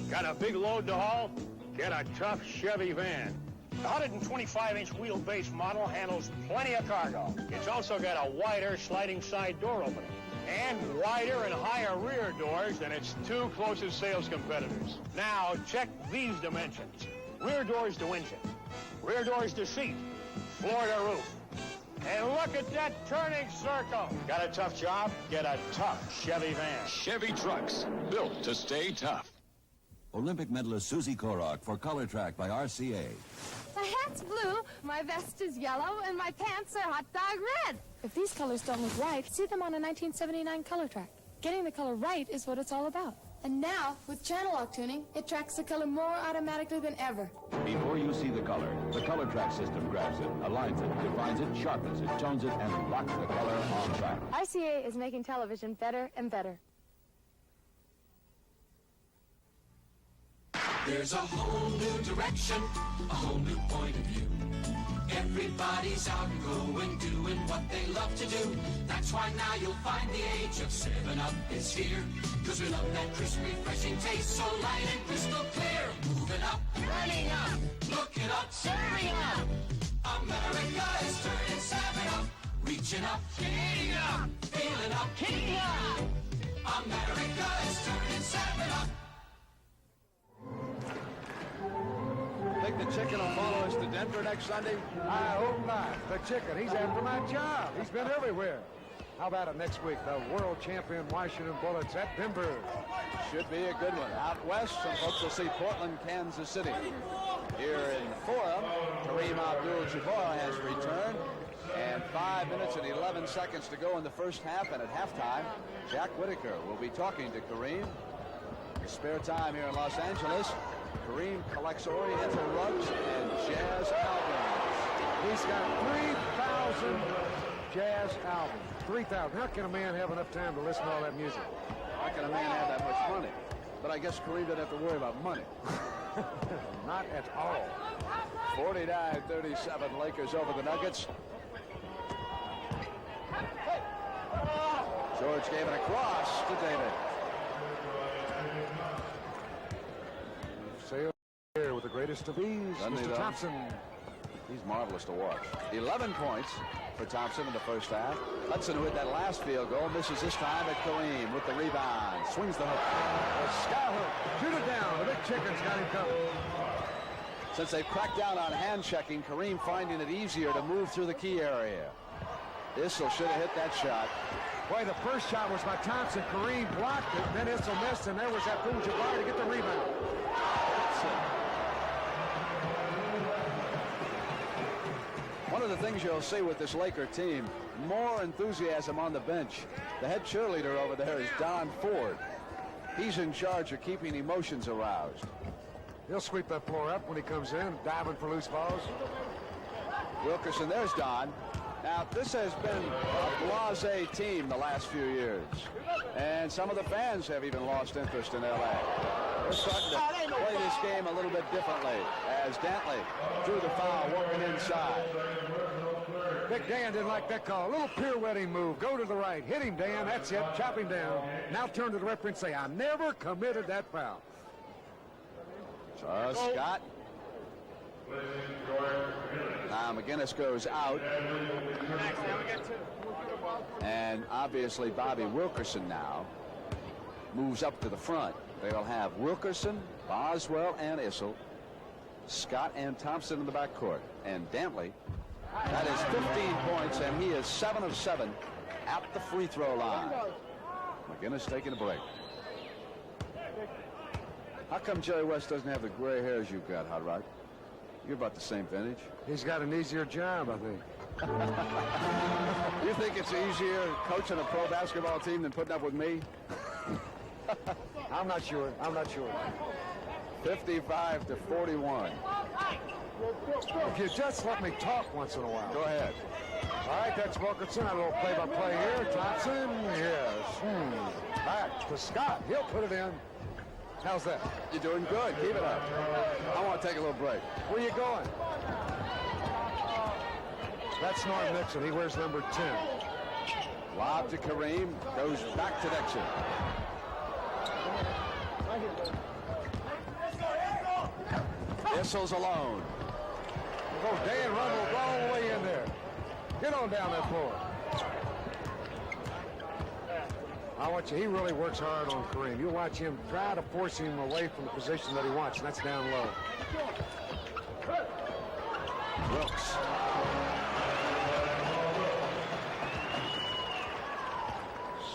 Got a big load to haul? Get a tough Chevy van. The 125-inch wheelbase model handles plenty of cargo. It's also got a wider sliding side door opening and wider and higher rear doors than its two closest sales competitors. Now, check these dimensions. Rear doors to engine, rear doors to seat, floor to roof. And look at that turning circle. Got a tough job? Get a tough Chevy van. Chevy trucks, built to stay tough. Olympic medalist Susie Korok for Color Track by RCA. My hat's blue, my vest is yellow, and my pants are hot dog red. If these colors don't look right, see them on a 1979 Color Track. Getting the color right is what it's all about. And now, with channel lock tuning, it tracks the color more automatically than ever. Before you see the Color Track system grabs it, aligns it, defines it, sharpens it, tones it, and locks the color on track. RCA is making television better and better. There's a whole new direction, a whole new point of view. Everybody's out and going, doing what they love to do. That's why now you'll find the age of 7-Up is here. 'Cause we love that crisp, refreshing taste, so light and crystal clear. Moving up, running up, looking up, serving up. America is turning 7-Up, reaching up, getting up, feeling up, kicking up. America is turning 7-Up. Think the Chicken will follow us to Denver next Sunday? I hope not. The Chicken, he's after my job. He's been everywhere. How about it next week? The world champion Washington Bullets at Denver. Should be a good one. Out west, some folks will see Portland, Kansas City. Here in Forum, Kareem Abdul-Jabbar has returned. And 5 minutes and 11 seconds to go in the first half. And at halftime, Jack Whitaker will be talking to Kareem. Spare time here in Los Angeles. Kareem collects Oriental rugs and jazz albums. He's got 3,000 jazz albums. 3,000. How can a man have enough time to listen to all that music? How can a man have that much money? But I guess Kareem doesn't have to worry about money. Not at all. 49-37, Lakers over the Nuggets. George gave it across to David. Sail here with the greatest of ease, Mr. Thompson. He's marvelous to watch. 11 points for Thompson in the first half. Hudson, who hit that last field goal, misses this time at Kareem with the rebound. Swings the hook. A sky hook. Shoot it down. The big chicken's got him covered. Since they've cracked down on hand checking, Kareem finding it easier to move through the key area. Issel should have hit that shot. Boy, the first shot was by Thompson. Kareem blocked it. Then Issel missed, and there was Abdul-Jabbar to get the rebound. One of the things you'll see with this Laker team, more enthusiasm on the bench. The head cheerleader over there is Don Ford. He's in charge of keeping emotions aroused. He'll sweep that floor up when he comes in, diving for loose balls. Wilkerson, there's Don. Now, this has been a blasé team the last few years. And some of the fans have even lost interest in L.A. They're starting to play this game a little bit differently as Dantley drew the foul, working inside. Big Dan didn't like that call. A little pirouetting move. Go to the right. Hit him, Dan. That's it. Chop him down. Now turn to the referee and say, I never committed that foul. Scott. Now McGinnis goes out. And obviously Bobby Wilkerson now moves up to the front. They'll have Wilkerson, Boswell, and Issel, Scott and Thompson in the backcourt. And Dantley, that is 15 points, and he is 7 of 7 at the free throw line. McGinnis taking a break. How come Jerry West doesn't have the gray hairs you've got, Hot Rod? You're about the same vintage. He's got an easier job, I think. You think it's easier coaching a pro basketball team than putting up with me? I'm not sure. 55 to 41. If you just let me talk once in a while. Go ahead. All right, that's Wilkerson. A little play-by-play here. Thompson, yes. Back to Scott. He'll put it in. How's that? You're doing good. Keep it up. I want to take a little break. Where you going? That's Norm Nixon. He wears number 10. Lob to Kareem. Goes back to Nixon. Issel's alone. Oh, Dan Rumble all the way in there. Get on down that floor. I want you. He really works hard on Kareem. You watch him try to force him away from the position that he wants, and that's down low. Wilkes.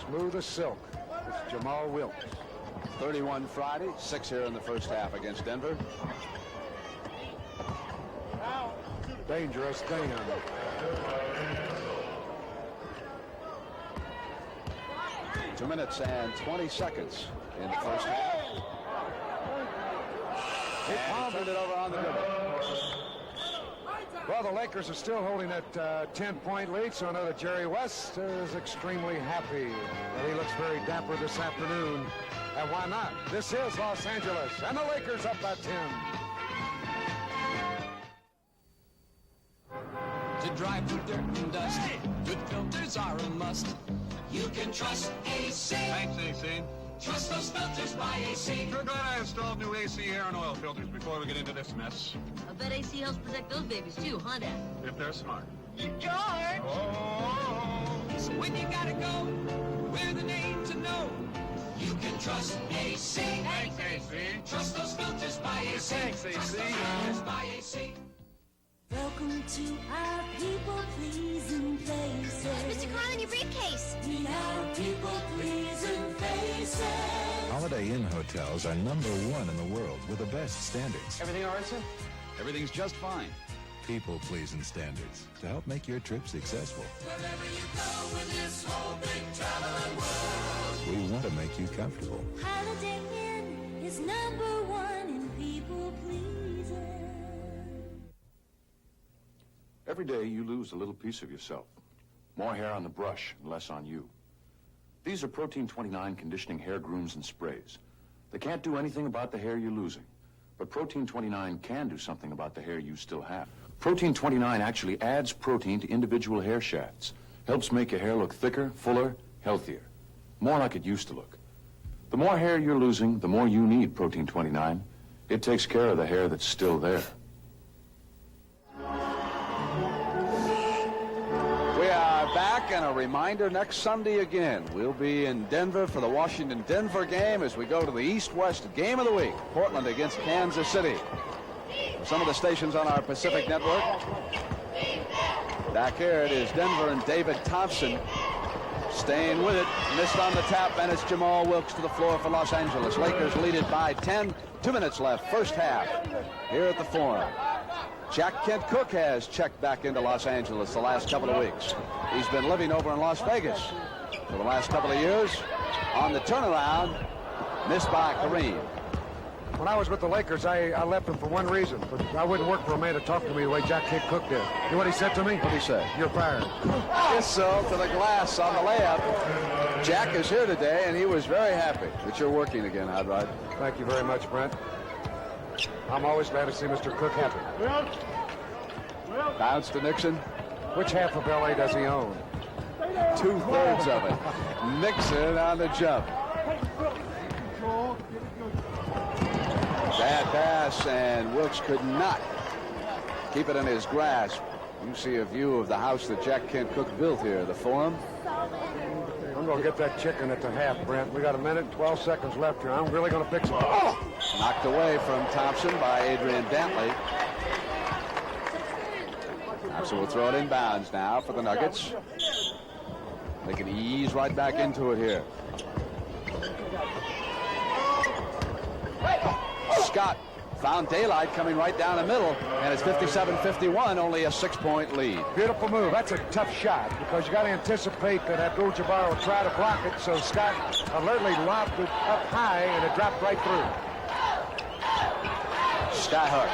Smooth as silk. It's Jamal Wilkes. 31 Friday, 6 here in the first half against Denver. Dangerous Dan. 2 minutes and 20 seconds in the first half. And turned it over on the dribble. Well, the Lakers are still holding that 10-point lead, so I know that Jerry West is extremely happy. And he looks very dapper this afternoon. And why not? This is Los Angeles, and the Lakers up by 10. To drive through dirt and dust, good filters are a must. You can trust AC. Thanks, AC. Trust those filters by AC. Sure glad I installed new AC air and oil filters before we get into this mess. I bet AC helps protect those babies too, huh, Dad? If they're smart. George! Oh. So when you gotta go, we're the name to know. You can trust AC. Thanks, AC. Trust those filters by AC. Thanks, AC. Trust those filters by AC. Welcome to our people-pleasing places. Mr. Carlin, your briefcase. We are people-pleasing faces. Holiday Inn hotels are #1 in the world with the best standards. Everything all right, sir? Everything's just fine. People-pleasing standards to help make your trip successful. Wherever you go in this whole big traveling world. We want to make you comfortable. Holiday Inn is #1 in people-pleasing. Every day you lose a little piece of yourself. More hair on the brush and less on you. These are Protein 29 conditioning hair grooms and sprays. They can't do anything about the hair you're losing, but Protein 29 can do something about the hair you still have. Protein 29 actually adds protein to individual hair shafts, helps make your hair look thicker, fuller, healthier. More like it used to look. The more hair you're losing, the more you need Protein 29. It takes care of the hair that's still there. We are back, and a reminder, next Sunday again, we'll be in Denver for the Washington-Denver game as we go to the East-West Game of the Week, Portland against Kansas City. Some of the stations on our Pacific Network. Back here it is Denver and David Thompson staying with it. Missed on the tap, and it's Jamal Wilkes to the floor for Los Angeles. Lakers lead it by 10. 2 minutes left, first half, here at the Forum. Jack Kent Cook has checked back into Los Angeles the last couple of weeks. He's been living over in Las Vegas for the last couple of years. On the turnaround, missed by Kareem. When I was with the Lakers, I left them for one reason. But I wouldn't work for a man to talk to me the way Jack Kent Cook did. You know what he said to me? What did he say? You're fired. So to the glass on the layup. Jack is here today, and he was very happy that you're working again, Hot Rod. Thank you very much, Brent. I'm always glad to see Mr. Cook happy. Bounce to Nixon. Which half of L.A. does he own? 2/3 of it. Nixon on the jump. Bad pass, and Wilkes could not keep it in his grasp. You see a view of the house that Jack Kent Cook built here, the Forum. I'm going to get that chicken at the half, Brent. We got a minute and 12 seconds left here. I'm really going to fix it. Oh! Knocked away from Thompson by Adrian Dantley. Thompson will throw it in bounds now for the Nuggets. They can ease right back into it here. Scott found daylight coming right down the middle, and it's 57-51, only a 6-point lead. Beautiful move. That's a tough shot because you got to anticipate that Abdul-Jabbar will try to block it, so Scott alertly lobbed it up high, and it dropped right through. Skyhook.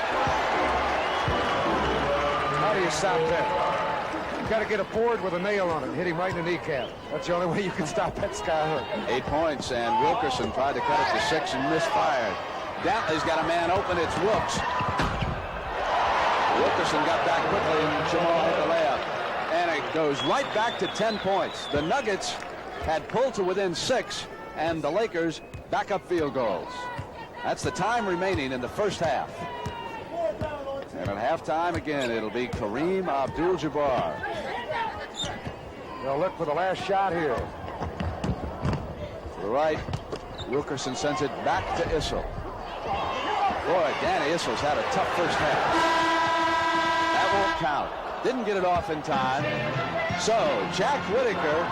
How do you stop that? You got to get a board with a nail on it and hit him right in the kneecap. That's the only way you can stop that skyhook. 8 points, and Wilkerson tried to cut it to 6 and misfired. Dantley's got a man open. It's Wilkes. Wilkerson got back quickly, and Jamal hit the layup. And it goes right back to 10 points. The Nuggets had pulled to within 6, and the Lakers back up field goals. That's the time remaining in the first half. And at halftime, again, it'll be Kareem Abdul-Jabbar. They'll look for the last shot here. To the right, Wilkerson sends it back to Issel. Boy, Danny Issel's had a tough first half. That won't count. Didn't get it off in time. So, Jack Whitaker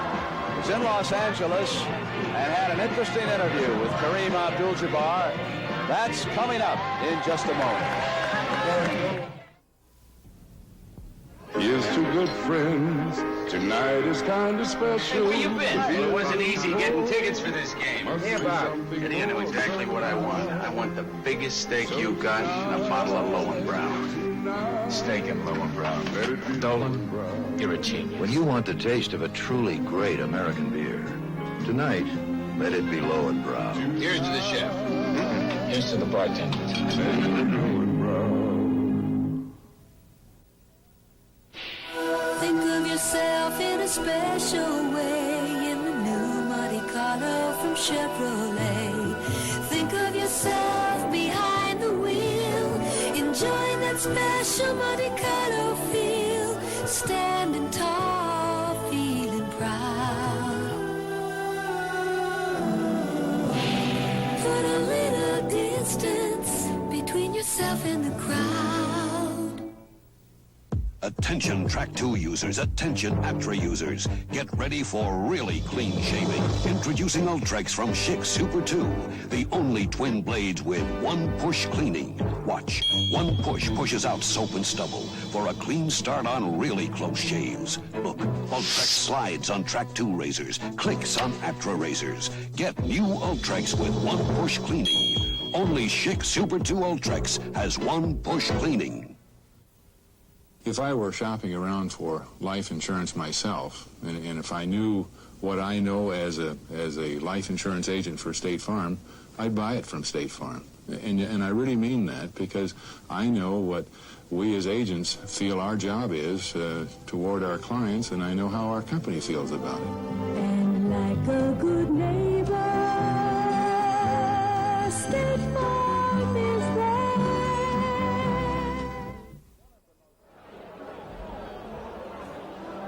is in Los Angeles and had an interesting interview with Kareem Abdul-Jabbar. That's coming up in just a moment. Here's two good friends. Tonight is kind of special. Hey, where you been? It wasn't easy getting tickets for this game. Yeah, Bob. Eddie, I know exactly what I want. I want the biggest steak you got and a bottle of Lowenbrow. Steak and Lowenbrow. Dolan, you're a genius. When you want the taste of a truly great American beer, tonight, let it be Lowenbrow. Here's to the chef. Here's to the bartender. Think of yourself in a special way in the new Monte Carlo from Chevrolet. Think of yourself behind the wheel, enjoying that special Monte Carlo feel, standing tall, feeling proud. Put a little distance between yourself and the crowd. Attention Track 2 users, attention Aptra users. Get ready for really clean shaving. Introducing Ultrex from Schick Super 2. The only twin blades with one push cleaning. Watch. One push pushes out soap and stubble for a clean start on really close shaves. Look, Ultrex slides on Track 2 razors, clicks on Aptra razors. Get new Ultrex with one push cleaning. Only Schick Super 2 Ultrex has one push cleaning. If I were shopping around for life insurance myself, and if I knew what I know as a life insurance agent for State Farm, I'd buy it from State Farm. And I really mean that, because I know what we as agents feel our job is toward our clients, and I know how our company feels about it. And like a good neighbor, State Farm is there.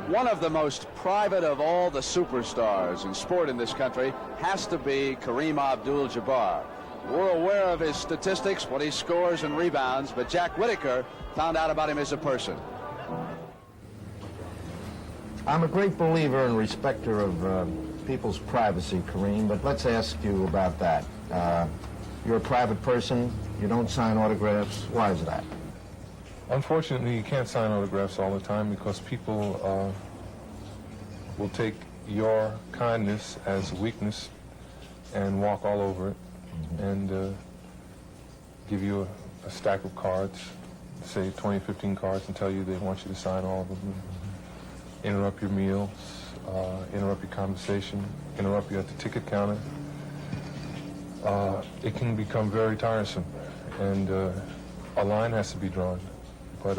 One of the most private of all the superstars in sport in this country has to be Kareem Abdul-Jabbar. We're aware of his statistics, what he scores and rebounds, but Jack Whitaker found out about him as a person. I'm a great believer and respecter of people's privacy, Kareem, but let's ask you about that. You're a private person, you don't sign autographs. Why is that? Unfortunately, you can't sign autographs all the time because people will take your kindness as weakness and walk all over it and give you a stack of cards, say 20, 15 cards, and tell you they want you to sign all of them. Interrupt your meals, interrupt your conversation, interrupt you at the ticket counter. It can become very tiresome, and a line has to be drawn. But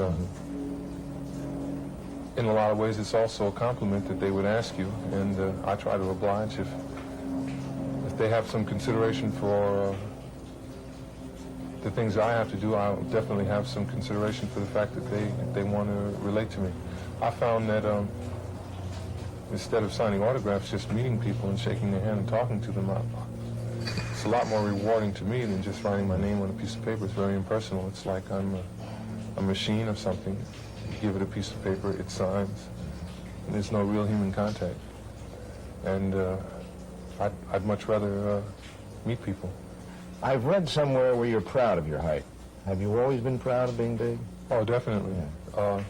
in a lot of ways, it's also a compliment that they would ask you, and I try to oblige if they have some consideration for the things I have to do. I'll definitely have some consideration for the fact that they want to relate to me. I found that instead of signing autographs, just meeting people and shaking their hand and talking to them, it's a lot more rewarding to me than just writing my name on a piece of paper. It's very impersonal. It's like I'm a machine of something. You give it a piece of paper, it signs, and there's no real human contact. And I'd much rather meet people. I've read somewhere where you're proud of your height. Have you always been proud of being big? Oh, definitely. Yeah.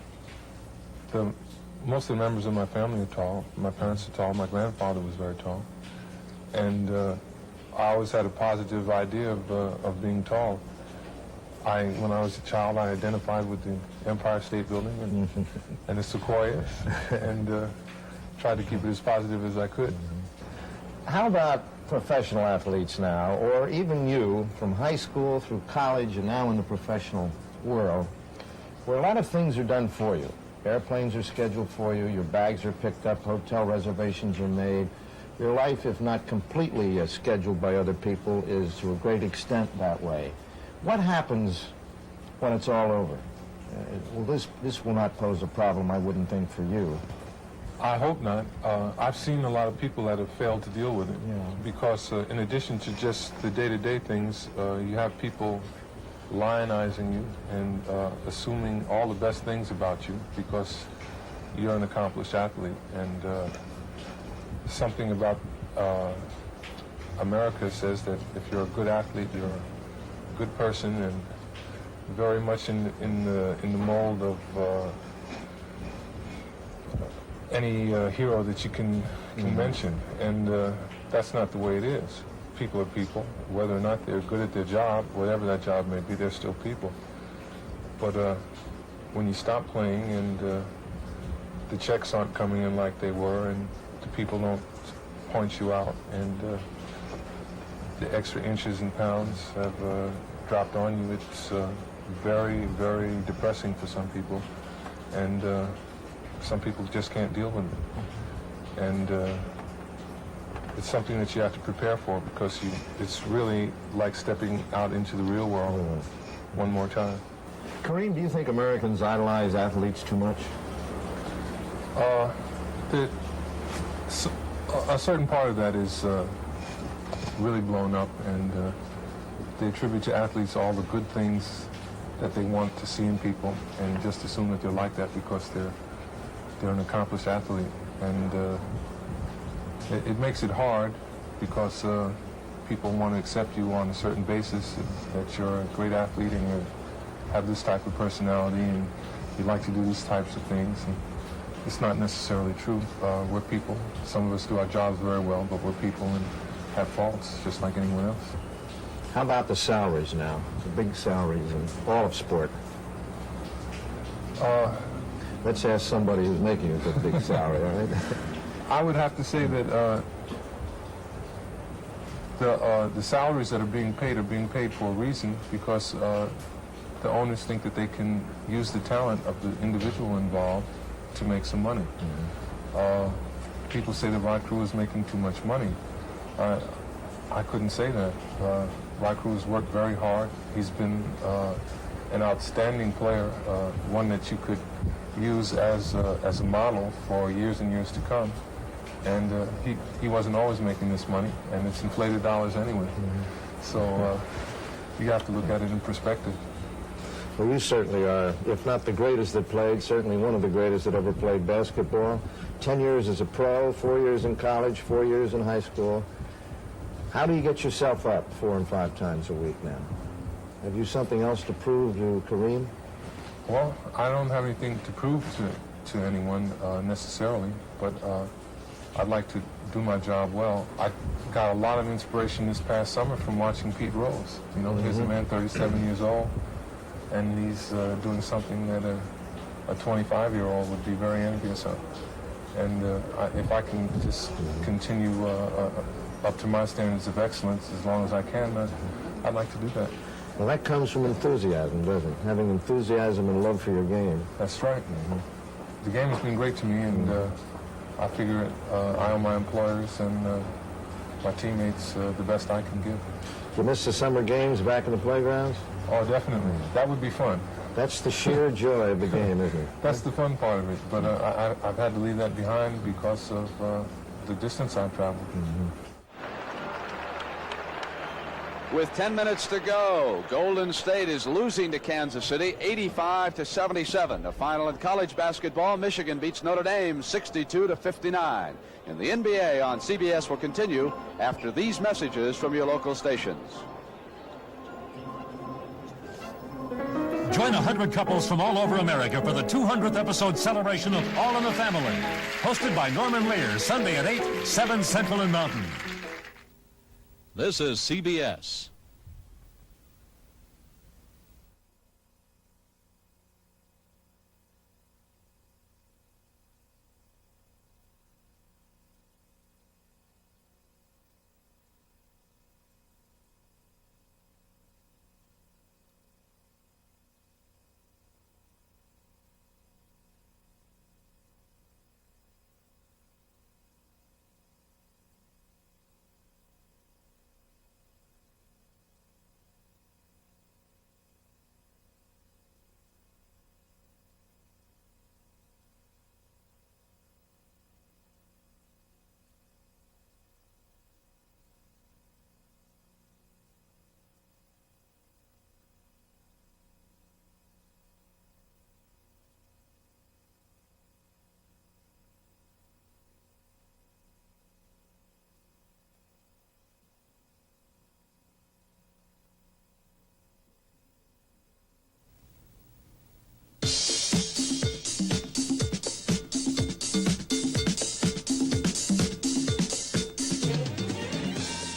Most of the members of my family are tall. My parents are tall. My grandfather was very tall. And I always had a positive idea of being tall. When I was a child, I identified with the Empire State Building and the Sequoias and tried to keep it as positive as I could. How about professional athletes now, or even you, from high school through college and now in the professional world, where a lot of things are done for you? Airplanes are scheduled for you, your bags are picked up, hotel reservations are made. Your life, if not completely scheduled by other people, is to a great extent that way. What happens when it's all over? Well, this will not pose a problem, I wouldn't think, for you. I hope not. I've seen a lot of people that have failed to deal with it because in addition to just the day-to-day things, you have people lionizing you and assuming all the best things about you because you're an accomplished athlete. And something about America says that if you're a good athlete, you're a good person and very much in the mold of any hero that you can mention, and that's not the way it is. People are people. Whether or not they're good at their job, whatever that job may be, they're still people. But when you stop playing and the checks aren't coming in like they were, and the people don't point you out, and the extra inches and pounds have dropped on you, it's very, very depressing for some people, and some people just can't deal with it. And it's something that you have to prepare for because it's really like stepping out into the real world one more time. Kareem, do you think Americans idolize athletes too much? A certain part of that is really blown up, and they attribute to athletes all the good things that they want to see in people and just assume that they're like that because they're an accomplished athlete. And it makes it hard because people want to accept you on a certain basis, that you're a great athlete and you have this type of personality and you like to do these types of things. And it's not necessarily true. We're people. Some of us do our jobs very well, but we're people and have faults just like anyone else. How about the salaries now? The big salaries in all of sport. Let's ask somebody who's making a big salary, all right? I would have to say that the salaries that are being paid for a reason, because the owners think that they can use the talent of the individual involved to make some money. People say that Rod Crew is making too much money. I couldn't say that. Rod Crew has worked very hard. He's been an outstanding player, one that you could use as a model for years and years to come. And he wasn't always making this money, and it's inflated dollars anyway. So you have to look at it in perspective. Well, you certainly are, if not the greatest that played, certainly one of the greatest that ever played basketball. 10 years as a pro, 4 years in college, 4 years in high school. How do you get yourself up 4 and 5 times a week now? Have you something else to prove to Kareem? Well, I don't have anything to prove to anyone necessarily, but I'd like to do my job well. I got a lot of inspiration this past summer from watching Pete Rose. You know, he's a man 37 years old, and he's doing something that a 25-year-old would be very envious of. And if I can just continue up to my standards of excellence as long as I can, I'd like to do that. Well, that comes from enthusiasm, doesn't it? Having enthusiasm and love for your game. That's right. The game has been great to me, and I figure I owe my employers and my teammates the best I can give. You miss the summer games back in the playgrounds? Oh, definitely. That would be fun. That's the sheer joy of the game, isn't it? That's the fun part of it, but I've had to leave that behind because of the distance I've traveled. With 10 minutes to go, Golden State is losing to Kansas City 85-77. The final in college basketball, Michigan beats Notre Dame 62-59. And the NBA on CBS will continue after these messages from your local stations. Join 100 couples from all over America for the 200th episode celebration of All in the Family. Hosted by Norman Lear, Sunday at 8, 7 Central and Mountain. This is CBS.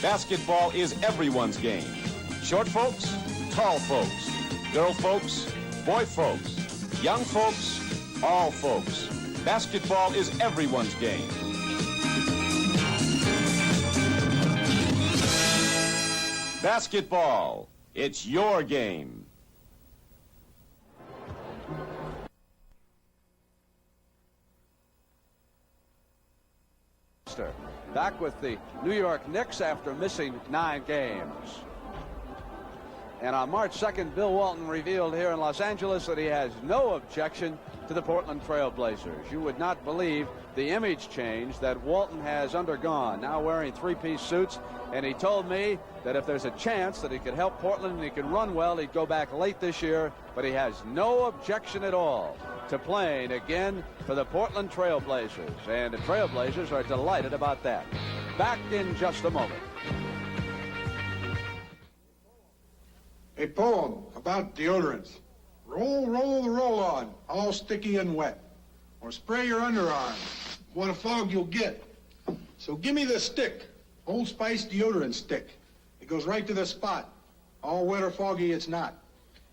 Basketball is everyone's game. Short folks, tall folks, girl folks, boy folks, young folks, all folks. Basketball is everyone's game. Basketball, it's your game. Back with the New York Knicks after missing 9 games. And on March 2nd, Bill Walton revealed here in Los Angeles that he has no objection to the Portland Trail Blazers. You would not believe the image change that Walton has undergone, now wearing 3-piece suits. And he told me that if there's a chance that he could help Portland and he can run well, he'd go back late this year. But he has no objection at all to playing again for the Portland Trail Blazers. And the Trail Blazers are delighted about that. Back in just a moment. A poem about deodorants. Roll, roll the roll-on, all sticky and wet. Or spray your underarm. What a fog you'll get. So give me the stick, Old Spice deodorant stick. It goes right to the spot. All wet or foggy it's not.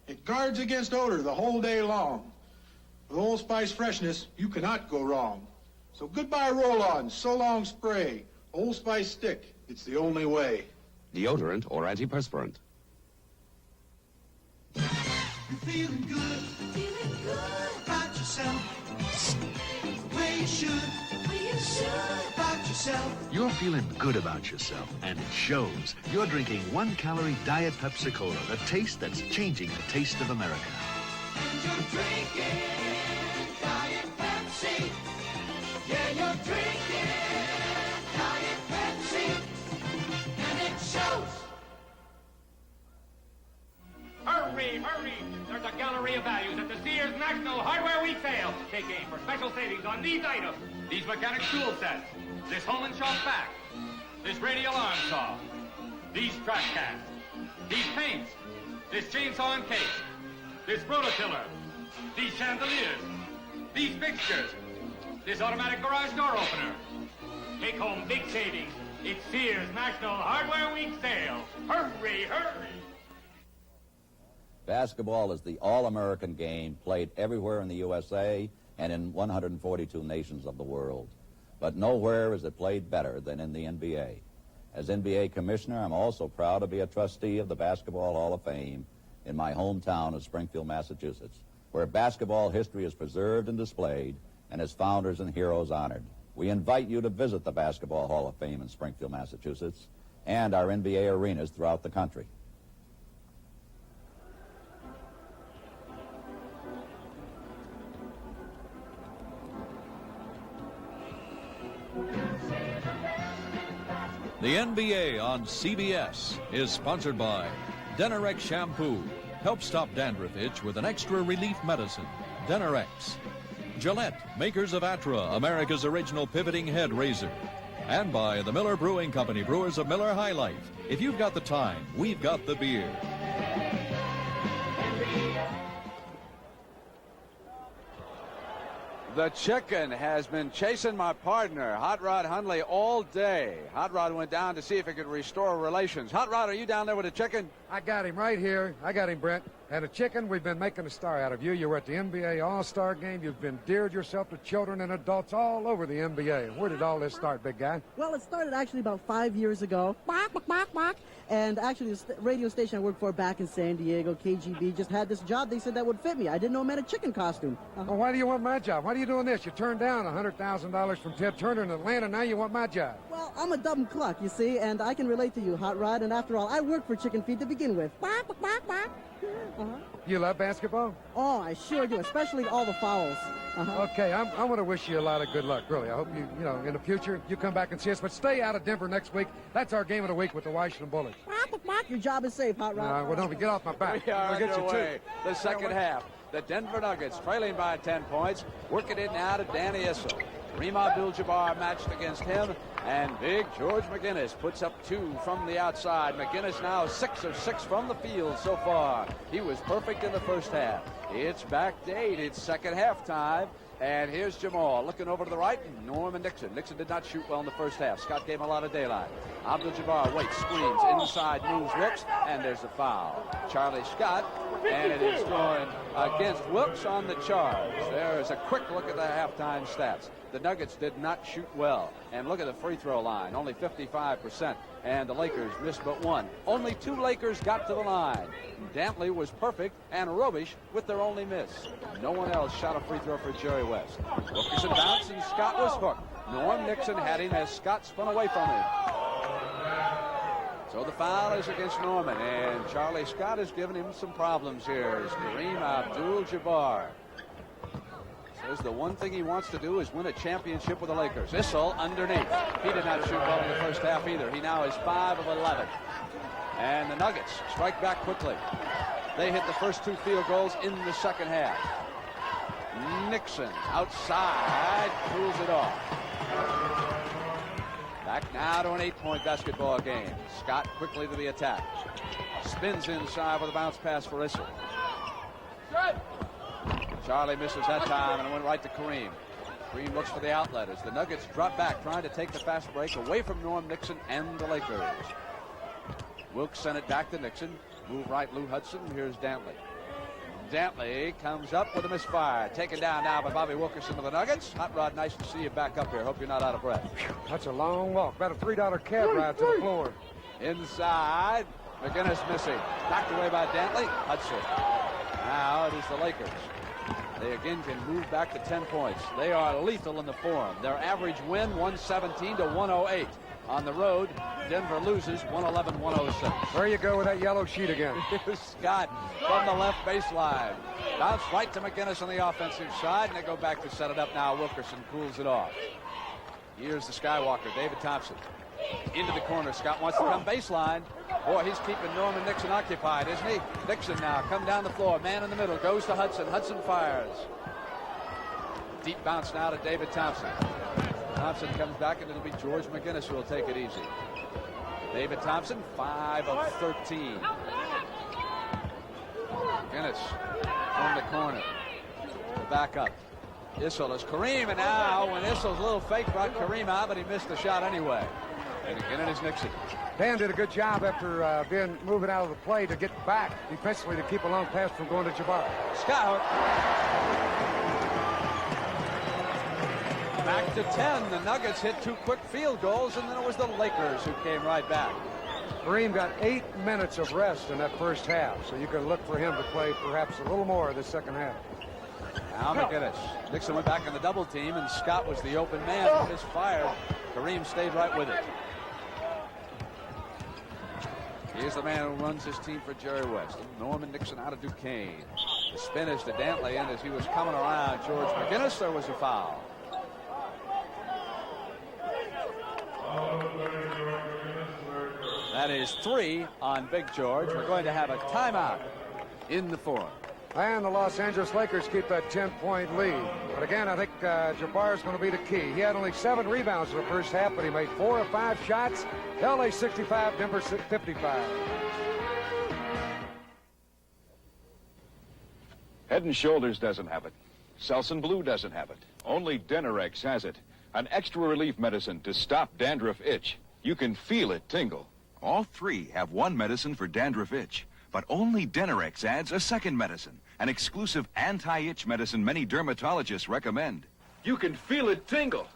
It guards against odor the whole day long. With Old Spice freshness, you cannot go wrong. So goodbye roll-on, so long spray. Old Spice stick, it's the only way. Deodorant or antiperspirant. You're feeling good about yourself. The way you should about yourself. You're feeling good about yourself, and it shows. You're drinking 1-calorie Diet Pepsi Cola, the taste that's changing the taste of America. And you're drinking Diet Pepsi. Yeah, you're drinking Diet Pepsi. And it shows. Hurry, hurry! There's a gallery of values at the Sears National Hardware Week sale. Take aim for special savings on these items. These mechanic tool sets. This home and shop vac. This radial arm saw. These trash cans. These paints. This chainsaw and case. This rototiller. These chandeliers. These fixtures. This automatic garage door opener. Take home big savings. It's Sears National Hardware Week sale. Hurry, hurry! Basketball is the all-American game played everywhere in the USA and in 142 nations of the world. But nowhere is it played better than in the NBA. As NBA commissioner, I'm also proud to be a trustee of the Basketball Hall of Fame in my hometown of Springfield, Massachusetts, where basketball history is preserved and displayed and its founders and heroes honored. We invite you to visit the Basketball Hall of Fame in Springfield, Massachusetts, and our NBA arenas throughout the country. The NBA on CBS is sponsored by Denorex Shampoo. Help stop dandruff itch with an extra relief medicine, Denorex. Gillette, makers of Atra, America's original pivoting head razor. And by the Miller Brewing Company, brewers of Miller High Life. If you've got the time, we've got the beer. The chicken has been chasing my partner, Hot Rod Hundley, all day. Hot Rod went down to see if he could restore relations. Hot Rod, are you down there with the chicken? I got him right here. I got him, Brent. And a chicken, we've been making a star out of you. You were at the NBA All-Star Game. You've endeared yourself to children and adults all over the NBA. Where did all this start, big guy? Well, it started actually about 5 years ago. And actually, the radio station I worked for back in San Diego, KGB, just had this job. They said that would fit me. I didn't know it meant a chicken costume. Well, why do you want my job? Why are you doing this? You turned down $100,000 from Ted Turner in Atlanta. Now you want my job. Well, I'm a dumb cluck, you see, and I can relate to you, Hot Rod. And after all, I worked for Chicken Feed to begin with. You love basketball? Oh, I sure do, especially all the fouls. Okay, I want to wish you a lot of good luck, really. I hope you in the future, you come back and see us. But stay out of Denver next week. That's our game of the week with the Washington Bullets. Your job is safe, Hot Rod. Well, don't get off my back. We are I'll get underway. You too. The second half. The Denver Nuggets trailing by 10 points. Working it now to Danny Issel. Kareem Abdul-Jabbar matched against him. And big George McGinnis puts up 2 from the outside. McGinnis now 6 of 6 from the field so far. He was perfect in the first half. It's backdated. It's second half time. And here's Jamal looking over to the right. Norman Nixon. Nixon did not shoot well in the first half. Scott gave him a lot of daylight. Abdul-Jabbar waits, screens, inside, moves Ricks, and there's a foul. Charlie Scott, and it is going against Wilkes on the charge. There's a quick look at the halftime stats. The Nuggets did not shoot well. And look at the free throw line, only 55%. And the Lakers missed but 1. Only 2 Lakers got to the line. Dantley was perfect, and Robish with their only miss. No one else shot a free throw for Jerry West. Wilkerson bounced, and Scott was hooked. Norm Nixon had him as Scott spun away from him. So the foul is against Norman, and Charlie Scott has given him some problems here. It's Kareem Abdul-Jabbar. Says the one thing he wants to do is win a championship with the Lakers. Issel underneath. He did not shoot well in the first half either. He now is 5 of 11. And the Nuggets strike back quickly. They hit the first 2 field goals in the second half. Nixon outside pulls it off. Back now to an 8-point basketball game. Scott quickly to the attack. Spins inside with a bounce pass for Issel. Charlie misses that time, and it went right to Kareem. Kareem looks for the outlet as the Nuggets drop back, trying to take the fast break away from Norm Nixon and the Lakers. Wilkes sent it back to Nixon. Move right, Lou Hudson. Here's Dantley. Dantley comes up with a misfire. Taken down now by Bobby Wilkerson of the Nuggets. Hot Rod, nice to see you back up here. Hope you're not out of breath. That's a long walk. About a $3 cab ride to the floor. Inside. McGinnis missing. Knocked away by Dantley. Hudson. Now it is the Lakers. They again can move back to 10 points. They are lethal in the Forum. Their average win, 117 to 108. On the road, Denver loses 111-106. There you go with that yellow sheet again. Here's Scott from the left baseline. Bounce right to McGinnis on the offensive side, and they go back to set it up now. Wilkerson cools it off. Here's the Skywalker, David Thompson. Into the corner. Scott wants to come baseline. Boy, he's keeping Norman Nixon occupied, isn't he? Nixon now come down the floor. Man in the middle. Goes to Hudson. Hudson fires. Deep bounce now to David Thompson. Thompson comes back, and it'll be George McGinnis who will take it easy. David Thompson, 5 of 13. McGinnis from the corner. The back up. Issel is Kareem, and now when Issel's little fake brought Kareem out, but he missed the shot anyway. And again it is Nixon. Dan did a good job after being moving out of the play to get back defensively to keep a long pass from going to Jabbar. Scout. Back to 10. The Nuggets hit 2 quick field goals, and then it was the Lakers who came right back. Kareem got 8 minutes of rest in that first half, so you can look for him to play perhaps a little more in the second half. Now McGinnis. Nixon went back in the double team, and Scott was the open man who misfired. Kareem stayed right with it. Here's the man who runs his team for Jerry West. Norman Nixon out of Duquesne. The spin is to Dantley, and as he was coming around George McGinnis, there was a foul. That is 3 on Big George. We're going to have a timeout in the Forum. And the Los Angeles Lakers keep that 10-point lead. But again, I think Jabbar is going to be the key. He had only 7 rebounds in the first half, but he made 4 or 5 shots. LA 65, Denver 55. Head & Shoulders doesn't have it. Selsun Blue doesn't have it. Only Denerex has it. An extra relief medicine to stop dandruff itch. You can feel it tingle. All 3 have one medicine for dandruff itch. But only Denerex adds a second medicine, an exclusive anti-itch medicine many dermatologists recommend. You can feel it tingle.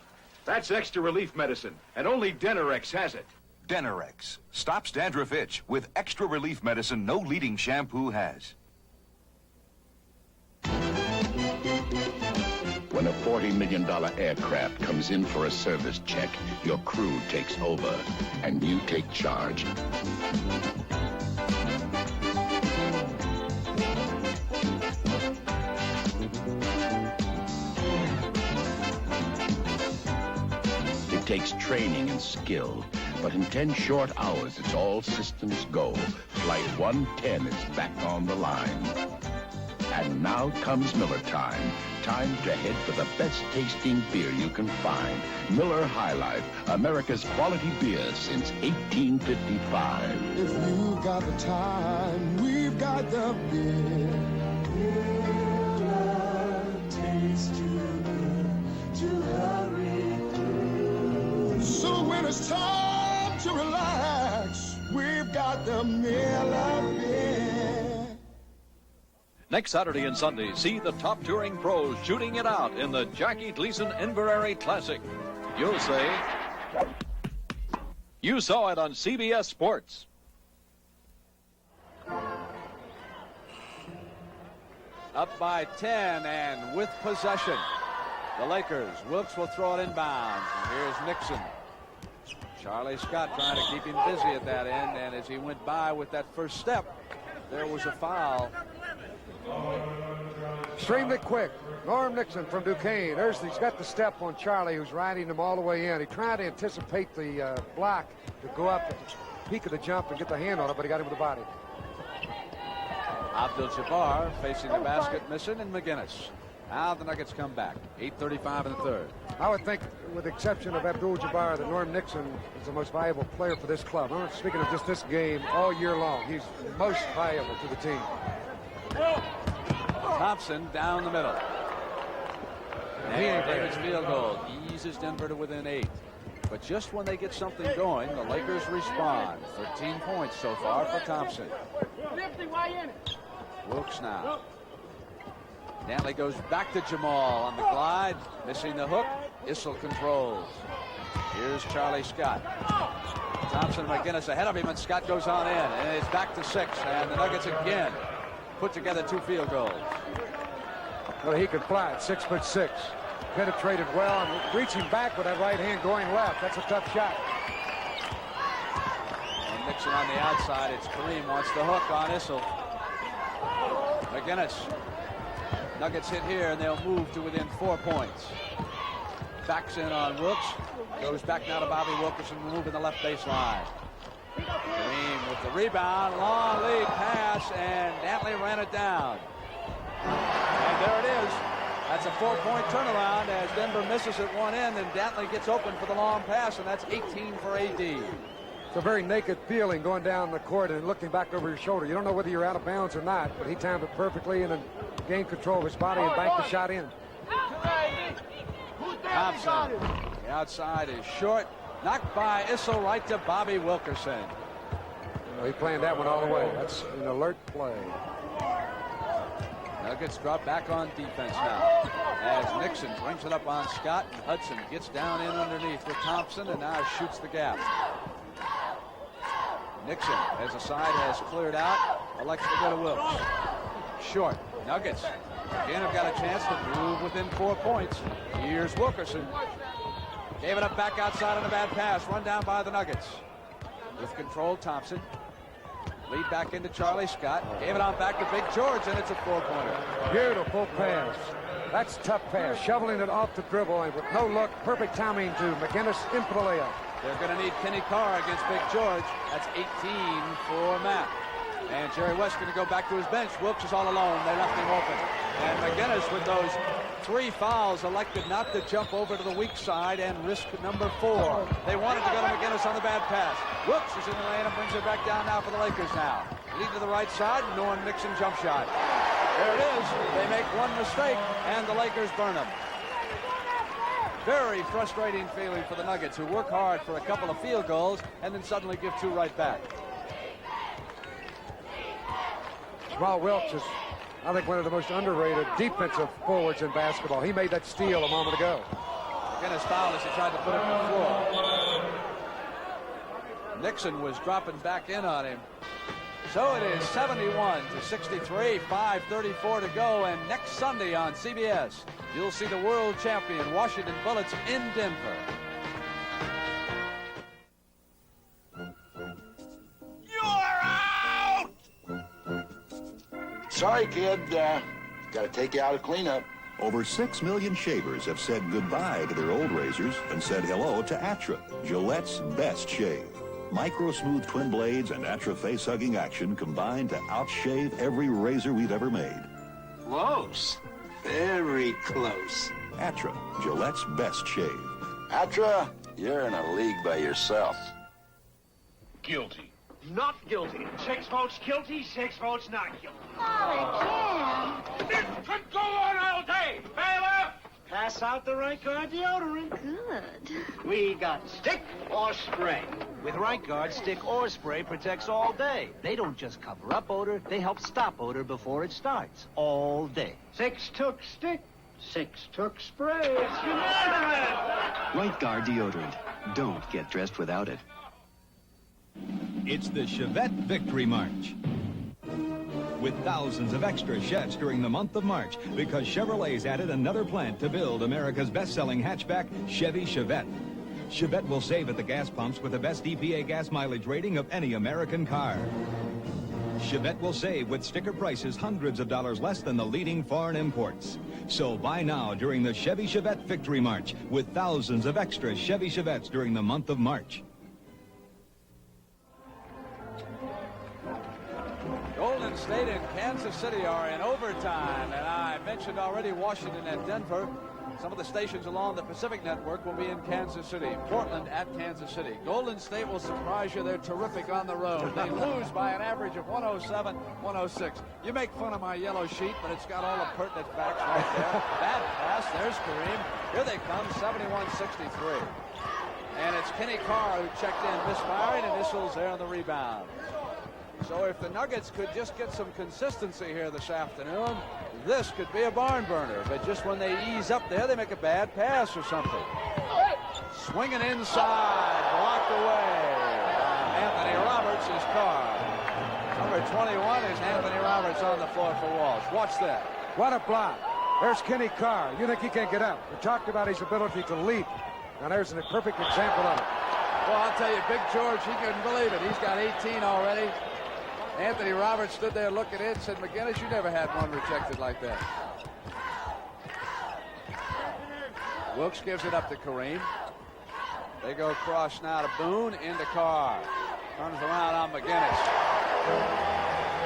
That's extra relief medicine, and only Denerex has it. Denerex stops dandruff itch with extra relief medicine no leading shampoo has. When a $40 million aircraft comes in for a service check, your crew takes over, and you take charge. It takes training and skill, but in 10 short hours, it's all systems go. Flight 110 is back on the line. And now comes Miller time. Time to head for the best tasting beer you can find. Miller High Life, America's quality beer since 1855. If you got the time, we've got the beer. Miller tastes too good to hurry through. So when it's time to relax, we've got the Miller beer. Next Saturday and Sunday, see the top touring pros shooting it out in the Jackie Gleason Inverary Classic. You'll say, you saw it on CBS Sports. Up by 10 and with possession. The Lakers. Wilkes will throw it inbounds. And here's Nixon. Charlie Scott trying to keep him busy at that end. And as he went by with that first step, there was a foul. Extremely quick. Norm Nixon from Duquesne. He's got the step on Charlie, who's riding him all the way in. He tried to anticipate the block to go up at the peak of the jump and get the hand on it, but he got him with the body. Abdul-Jabbar facing the basket, missing, and McGinnis. Now the Nuggets come back. 8:35 in the third. I would think, with the exception of Abdul-Jabbar, that Norm Nixon is the most valuable player for this club. I'm not speaking of just this game all year long. He's most valuable to the team. Thompson down the middle. And David's field goal eases Denver to within 8. But just when they get something going, the Lakers respond. 13 points so far for Thompson. Wilkes now. Dantley goes back to Jamal on the glide, missing the hook. Issel controls. Here's Charlie Scott. Thompson and McGinnis ahead of him, and Scott goes on in, and it's back to 6. And the Nuggets again put together 2 field goals. Well, he could fly at 6'6". Penetrated well and reaching back with that right hand going left. That's a tough shot. And Nixon on the outside. It's Kareem wants the hook on Issel. McGinnis. Nuggets hit here, and they'll move to within 4 points. Backs in on Wilkes. Goes back now to Bobby Wilkerson, moving the left baseline. Kareem with the rebound. Long lead pass, and Dantley ran it down. And there it is. That's a 4-point turnaround as Denver misses at one end, and Dantley gets open for the long pass, and that's 18 for AD. It's a very naked feeling going down the court and looking back over your shoulder. You don't know whether you're out of bounds or not, but he timed it perfectly and then gained control of his body and banked the shot in. Thompson, the outside is short. Knocked by Issel right to Bobby Wilkerson. He planned that one all the way. That's an alert play. Nuggets drop back on defense now as Nixon brings it up on Scott, and Hudson gets down in underneath with Thompson and now shoots the gap. Nixon, as the side has cleared out, elects to go to Wilkes. Short. Nuggets again have got a chance to move within 4 points. Here's Wilkerson. Gave it up back outside on a bad pass. Run down by the Nuggets. With control, Thompson. Lead back into Charlie Scott. Gave it on back to Big George, and it's a 4-pointer. Beautiful pass. That's tough pass. Shoveling it off the dribble and with no look. Perfect timing to McGinnis in for the layup. They're going to need Kenny Carr against Big George. That's 18 for Matt. And Jerry West going to go back to his bench. Wilkes is all alone. They left him open. And McGinnis, with those 3 fouls, elected not to jump over to the weak side and risk number 4. They wanted to go to McGinnis on the bad pass. Wilkes is in the lane and brings it back down now for the Lakers now. Lead to the right side, Norm Nixon jump shot. There it is. They make one mistake, and the Lakers burn them. Very frustrating feeling for the Nuggets, who work hard for a couple of field goals and then suddenly give 2 right back. Jamal Wilkes is, I think, one of the most underrated defensive forwards in basketball. He made that steal a moment ago. McGinnis fouled as he tried to put it on the floor. Nixon was dropping back in on him. So it is 71-63, 5:34 to go, and next Sunday on CBS, you'll see the world champion Washington Bullets in Denver. Sorry, kid. Gotta take you out of cleanup. Over 6 million shavers have said goodbye to their old razors and said hello to Atra, Gillette's best shave. Micro-smooth twin blades and Atra face-hugging action combine to outshave every razor we've ever made. Close. Very close. Atra, Gillette's best shave. Atra, you're in a league by yourself. Guilty. Not guilty. 6 votes guilty, 6 votes not guilty. This could go on all day. Bailiff! Pass out the Right Guard deodorant. Good. We got stick or spray. With Right Guard, stick or spray protects all day. They don't just cover up odor, they help stop odor before it starts. All day. 6 took stick, 6 took spray. It's unanimous. Right Guard deodorant. Don't get dressed without it. It's the Chevette Victory March. With thousands of extra Chevs during the month of March, because Chevrolet's added another plant to build America's best-selling hatchback, Chevy Chevette. Chevette will save at the gas pumps with the best EPA gas mileage rating of any American car. Chevette will save with sticker prices hundreds of dollars less than the leading foreign imports. So buy now during the Chevy Chevette Victory March with thousands of extra Chevy Chevettes during the month of March. Golden State and Kansas City are in overtime, and I mentioned already Washington and Denver. Some of the stations along the Pacific Network will be in Kansas City. Portland at Kansas City. Golden State will surprise you. They're terrific on the road. They lose by an average of 107, 106. You make fun of my yellow sheet, but it's got all the pertinent facts right there. Bad pass. There's Kareem. Here they come, 71-63. And it's Kenny Carr who checked in, misfiring, and Issel's there on the rebound. So if the Nuggets could just get some consistency here this afternoon, this could be a barn burner. But just when they ease up there, they make a bad pass or something. Swinging inside, blocked away. Anthony Roberts is Carr. Number 21 is Anthony Roberts on the floor for Walsh. Watch that. What a block. There's Kenny Carr. You think he can't get up? We talked about his ability to leap. And there's a perfect example of it. Well, I'll tell you, Big George, he couldn't believe it. He's got 18 already. Anthony Roberts stood there looking in and said, McGinnis, you never had one rejected like that. Wilkes gives it up to Kareem. They go across now to Boone, into Carr. Turns around on McGinnis.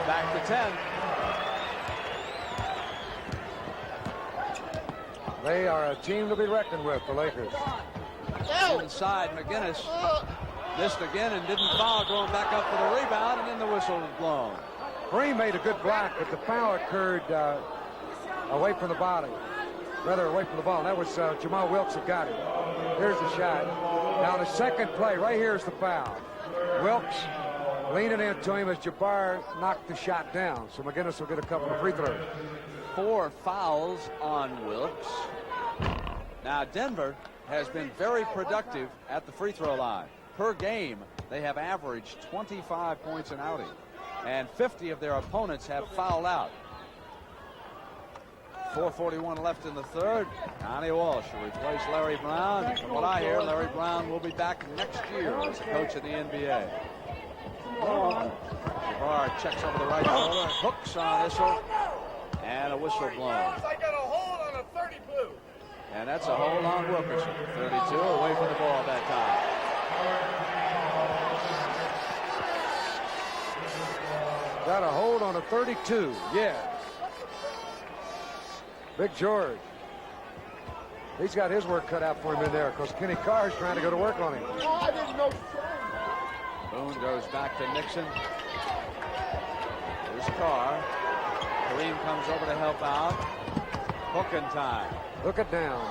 Back to 10. They are a team to be reckoned with, the Lakers. Inside, McGinnis missed again and didn't foul, going back up for the rebound, and then the whistle was blown. Kareem made a good block, but the foul occurred away from the body. Rather away from the ball. That was Jamal Wilkes that got it. Here's the shot. Now the second play, right here is the foul. Wilkes leaning into him as Jabbar knocked the shot down. So McGinnis will get a couple of free throws. 4 fouls on Wilkes. Now Denver has been very productive at the free throw line. Per game, they have averaged 25 points an outing, and 50 of their opponents have fouled out. 4:41 left in the third. Donnie Walsh will replace Larry Brown. From what I hear, Larry Brown will be back next year as the coach of the NBA. Jabbar checks over the right shoulder, hooks on Issel, and a whistle blown. I got a hold on a 30 blue. And that's a hold on Wilkerson. 32 away from the ball that time. Got a hold on a 32. Yeah. Big George. He's got his work cut out for him in there because Kenny Carr's trying to go to work on him. Oh, I didn't know. Boone goes back to Nixon. Here's Carr. Kareem comes over to help out. Hooking time. Hook it down.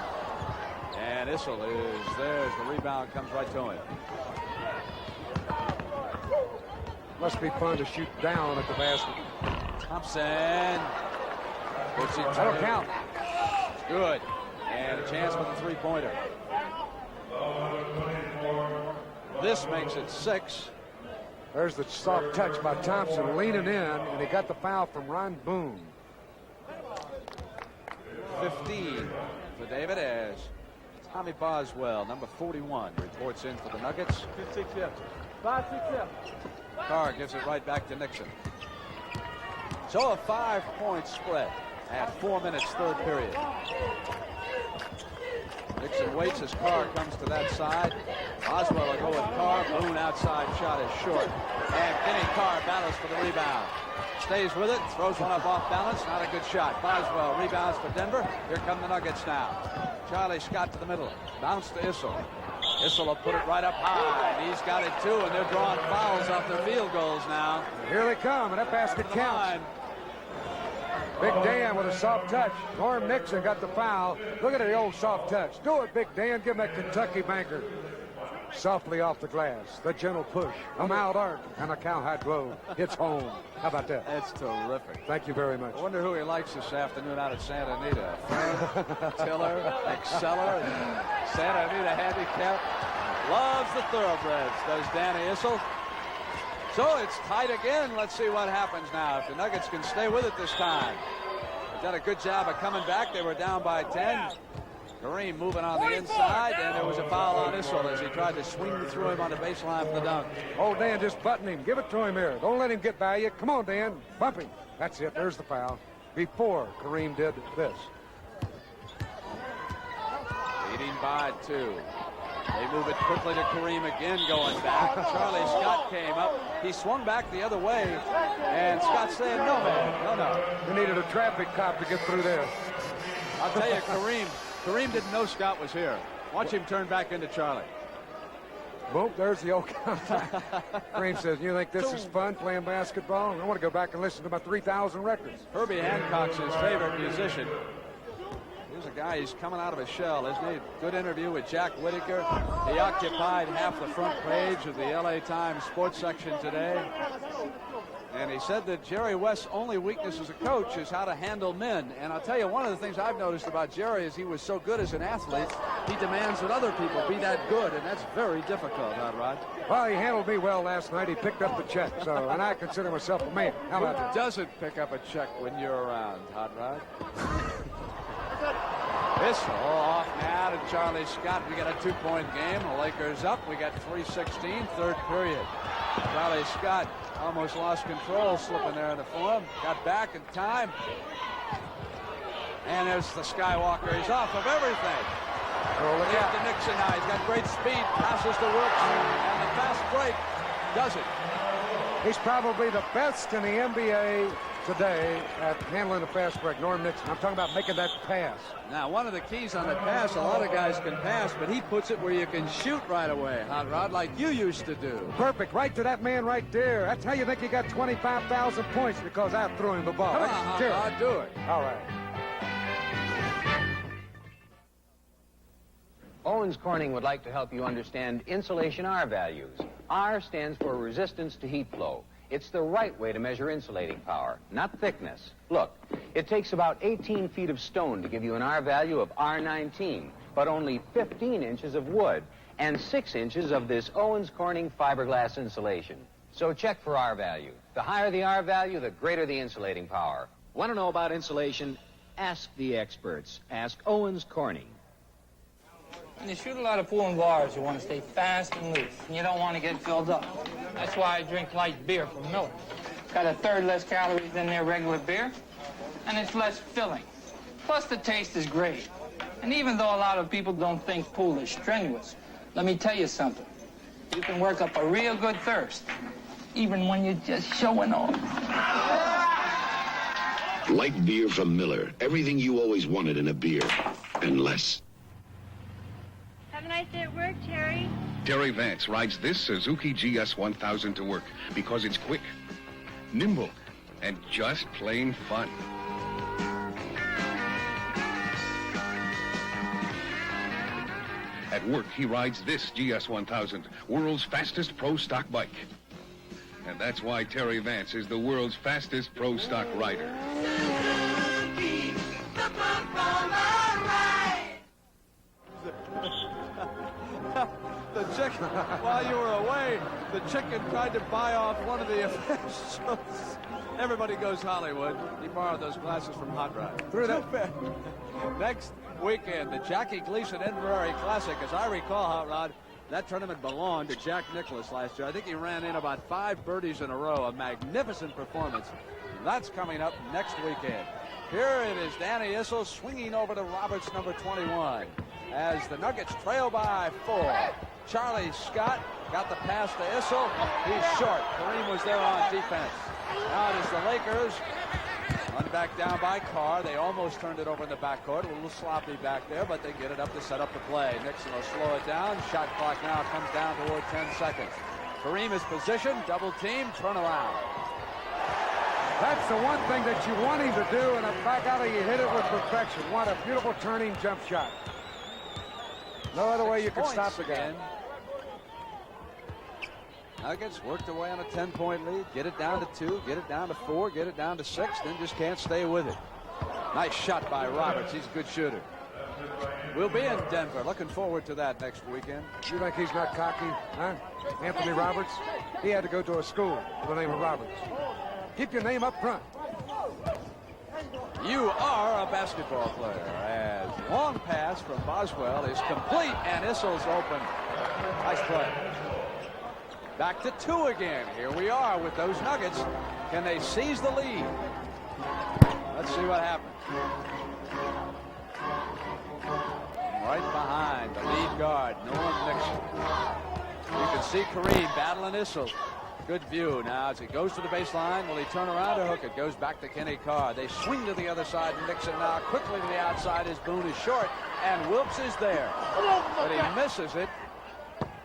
And Issel is there as the rebound comes right to him. Must be fun to shoot down at the basket. Thompson. That'll count. Good. And a chance for the three-pointer. This makes it 6. There's the soft touch by Thompson leaning in, and he got the foul from Ron Boone. 15 for David as Tommy Boswell, number 41, reports in for the Nuggets. 6 5, 6, 7. Carr gives it right back to Nixon. So a 5-point spread at 4 minutes, third period. Nixon waits as Carr comes to that side. Boswell will go with Carr. Boone outside shot is short. And Kenny Carr battles for the rebound. Stays with it, throws one up off balance. Not a good shot. Boswell rebounds for Denver. Here come the Nuggets now. Charlie Scott to the middle. Bounce to Issel. Issel will put it right up high. And he's got it too, and they're drawing fouls off their field goals now. Here they come, and that basket counts. Big Dan with a soft touch. Norm Nixon got the foul. Look at the old soft touch. Do it, Big Dan. Give him that Kentucky banker. Softly off the glass. The gentle push. A mild arc and a cowhide blow. Hits home. How about that? That's terrific. Thank you very much. I wonder who he likes this afternoon out at Santa Anita. Tiller, Exceller, Santa Anita Handicap. Loves the thoroughbreds, does Danny Issel. So it's tight again. Let's see what happens now. If the Nuggets can stay with it this time. They've done a good job of coming back. They were down by 10. Kareem moving on the inside, and there was a foul on Issel as he tried to swing through him on the baseline for the dunk. Oh, Dan, just button him. Give it to him here. Don't let him get by you. Come on, Dan. Bump him. That's it. There's the foul. Before Kareem did this. Leading by 2. They move it quickly to Kareem again, going back. Charlie Scott came up. He swung back the other way, and Scott saying, no, man, no. We needed a traffic cop to get through there. I'll tell you, Kareem didn't know Scott was here. Watch him turn back into Charlie. Boom, there's the old contact. Kareem says, you think this is fun, playing basketball? I want to go back and listen to my 3,000 records. Herbie Hancock's his favorite musician. Here's a guy, he's coming out of a shell, isn't he? Good interview with Jack Whitaker. He occupied half the front page of the LA Times sports section today. And he said that Jerry West's only weakness as a coach is how to handle men. And I'll tell you, one of the things I've noticed about Jerry is he was so good as an athlete. He demands that other people be that good, and that's very difficult, Hot Rod. Well, he handled me well last night. He picked up the check, so, and I consider myself a man. How about that? Doesn't pick up a check when you're around, Hot Rod. This all off now to Charlie Scott. We got a 2-point game. The Lakers up. We got 3:16, third period. Charlie Scott almost lost control, slipping there in the form. Got back in time. And there's the Skywalker. He's off of everything. Oh, look out to Nixon now. He's got great speed. Passes to Wilkes. And the fast break does it. He's probably the best in the NBA today at handling the fast break. Norm Nixon. I'm talking about making that pass. Now, one of the keys on the pass, a lot of guys can pass, but he puts it where you can shoot right away, Hot Rod, like you used to do. Perfect. Right to that man right there. That's how you think he got 25,000 points, because I threw him the ball. Come on, Hot Rod, do it. All right. Owens Corning would like to help you understand insulation R values. R stands for resistance to heat flow. It's the right way to measure insulating power, not thickness. Look, it takes about 18 feet of stone to give you an R value of R19, but only 15 inches of wood and 6 inches of this Owens Corning fiberglass insulation. So check for R value. The higher the R value, the greater the insulating power. Want to know about insulation? Ask the experts. Ask Owens Corning. When you shoot a lot of pool and bars, you want to stay fast and loose, and you don't want to get filled up. That's why I drink light beer from Miller. It's got a third less calories than their regular beer, and it's less filling. Plus, the taste is great. And even though a lot of people don't think pool is strenuous, let me tell you something. You can work up a real good thirst, even when you're just showing off. Light beer from Miller. Everything you always wanted in a beer, and less. Have a nice day at work, Terry. Terry Vance rides this Suzuki GS 1000 to work because it's quick, nimble, and just plain fun. At work, he rides this GS 1000, world's fastest pro stock bike. And that's why Terry Vance is the world's fastest pro stock rider. The chicken, while you were away, the chicken tried to buy off one of the officials. Everybody goes Hollywood. He borrowed those glasses from Hot Rod. Through that. Next weekend, the Jackie Gleason Inverary Classic. As I recall, Hot Rod, that tournament belonged to Jack Nicklaus last year. I think he ran in about 5 birdies in a row. A magnificent performance. That's coming up next weekend. Here it is, Danny Issel swinging over to Roberts, number 21. As the Nuggets trail by 4. Charlie Scott got the pass to Issel. He's short. Kareem was there on defense. Now it is the Lakers. Run back down by Carr. They almost turned it over in the backcourt. A little sloppy back there, but they get it up to set up the play. Nixon will slow it down. Shot clock now comes down toward 10 seconds. Kareem is positioned. Double team. Turn around. That's the one thing that you want him to do, and back out of you hit it with perfection. What a beautiful turning jump shot. No other way you can stop the guy. Nuggets worked away on a 10-point lead. Get it down to 2, get it down to 4, get it down to 6, then just can't stay with it. Nice shot by Roberts. He's a good shooter. We'll be in Denver. Looking forward to that next weekend. You think he's not cocky, huh? Anthony Roberts? He had to go to a school with the name of Roberts. Keep your name up front. You are a basketball player. As long pass from Boswell is complete, and Issel's open. Nice play. Back to 2 again. Here we are with those Nuggets. Can they seize the lead? Let's see what happens. Right behind the lead guard, Norm Nixon. You can see Kareem battling Issel. Good view now as he goes to the baseline. Will he turn around or hook it? Goes back to Kenny Carr. They swing to the other side. Nixon now quickly to the outside. His Boone is short, and Wilkes is there. But he misses it.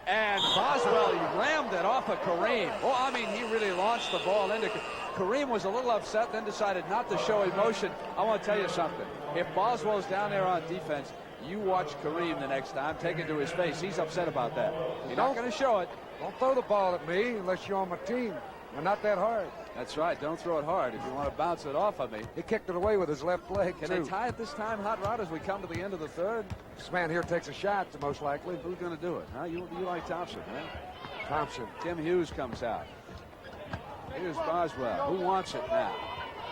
And Boswell, he rammed it off of Kareem. Oh, I mean, he really launched the ball into Kareem. Was a little upset, then decided not to show emotion. I want to tell you something. If Boswell's down there on defense, you watch Kareem the next time, take it to his face. He's upset about that. He's not going to show it. Don't throw the ball at me unless you're on my team. And not that hard. That's right. Don't throw it hard if you want to bounce it off of me. He kicked it away with his left leg, Can too. they tie it this time, Hot Rod, as we come to the end of the third? This man here takes a shot, most likely. Who's going to do it? Huh? You like Thompson, huh? Thompson. Tim Hughes comes out. Here's Boswell. Who wants it now?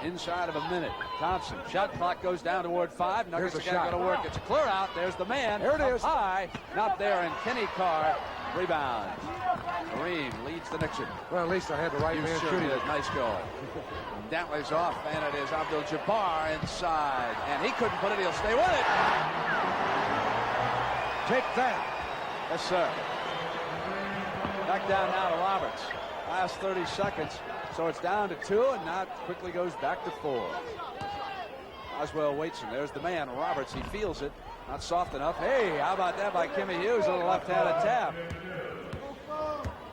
Inside of a minute. Thompson. Shot clock goes down toward 5. Nuggets Here's a again shot. going to work. It's a clear out. There's the man. There it Up is. high. Not there. And Kenny Carr rebounds. Kareem leads the Knicks. Well, at least I had the right man Sure shooting did. it. Nice going. Dantley's off, and it is Abdul-Jabbar inside. And he couldn't put it. He'll stay with it. Take that. Yes, sir. Back down now to Roberts. Last 30 seconds. So it's down to 2, and now it quickly goes back to 4. Oswell waits, and there's the man, Roberts. He feels it. Not soft enough. Hey, how about that by Kimmy Hughes? A little left-handed tap.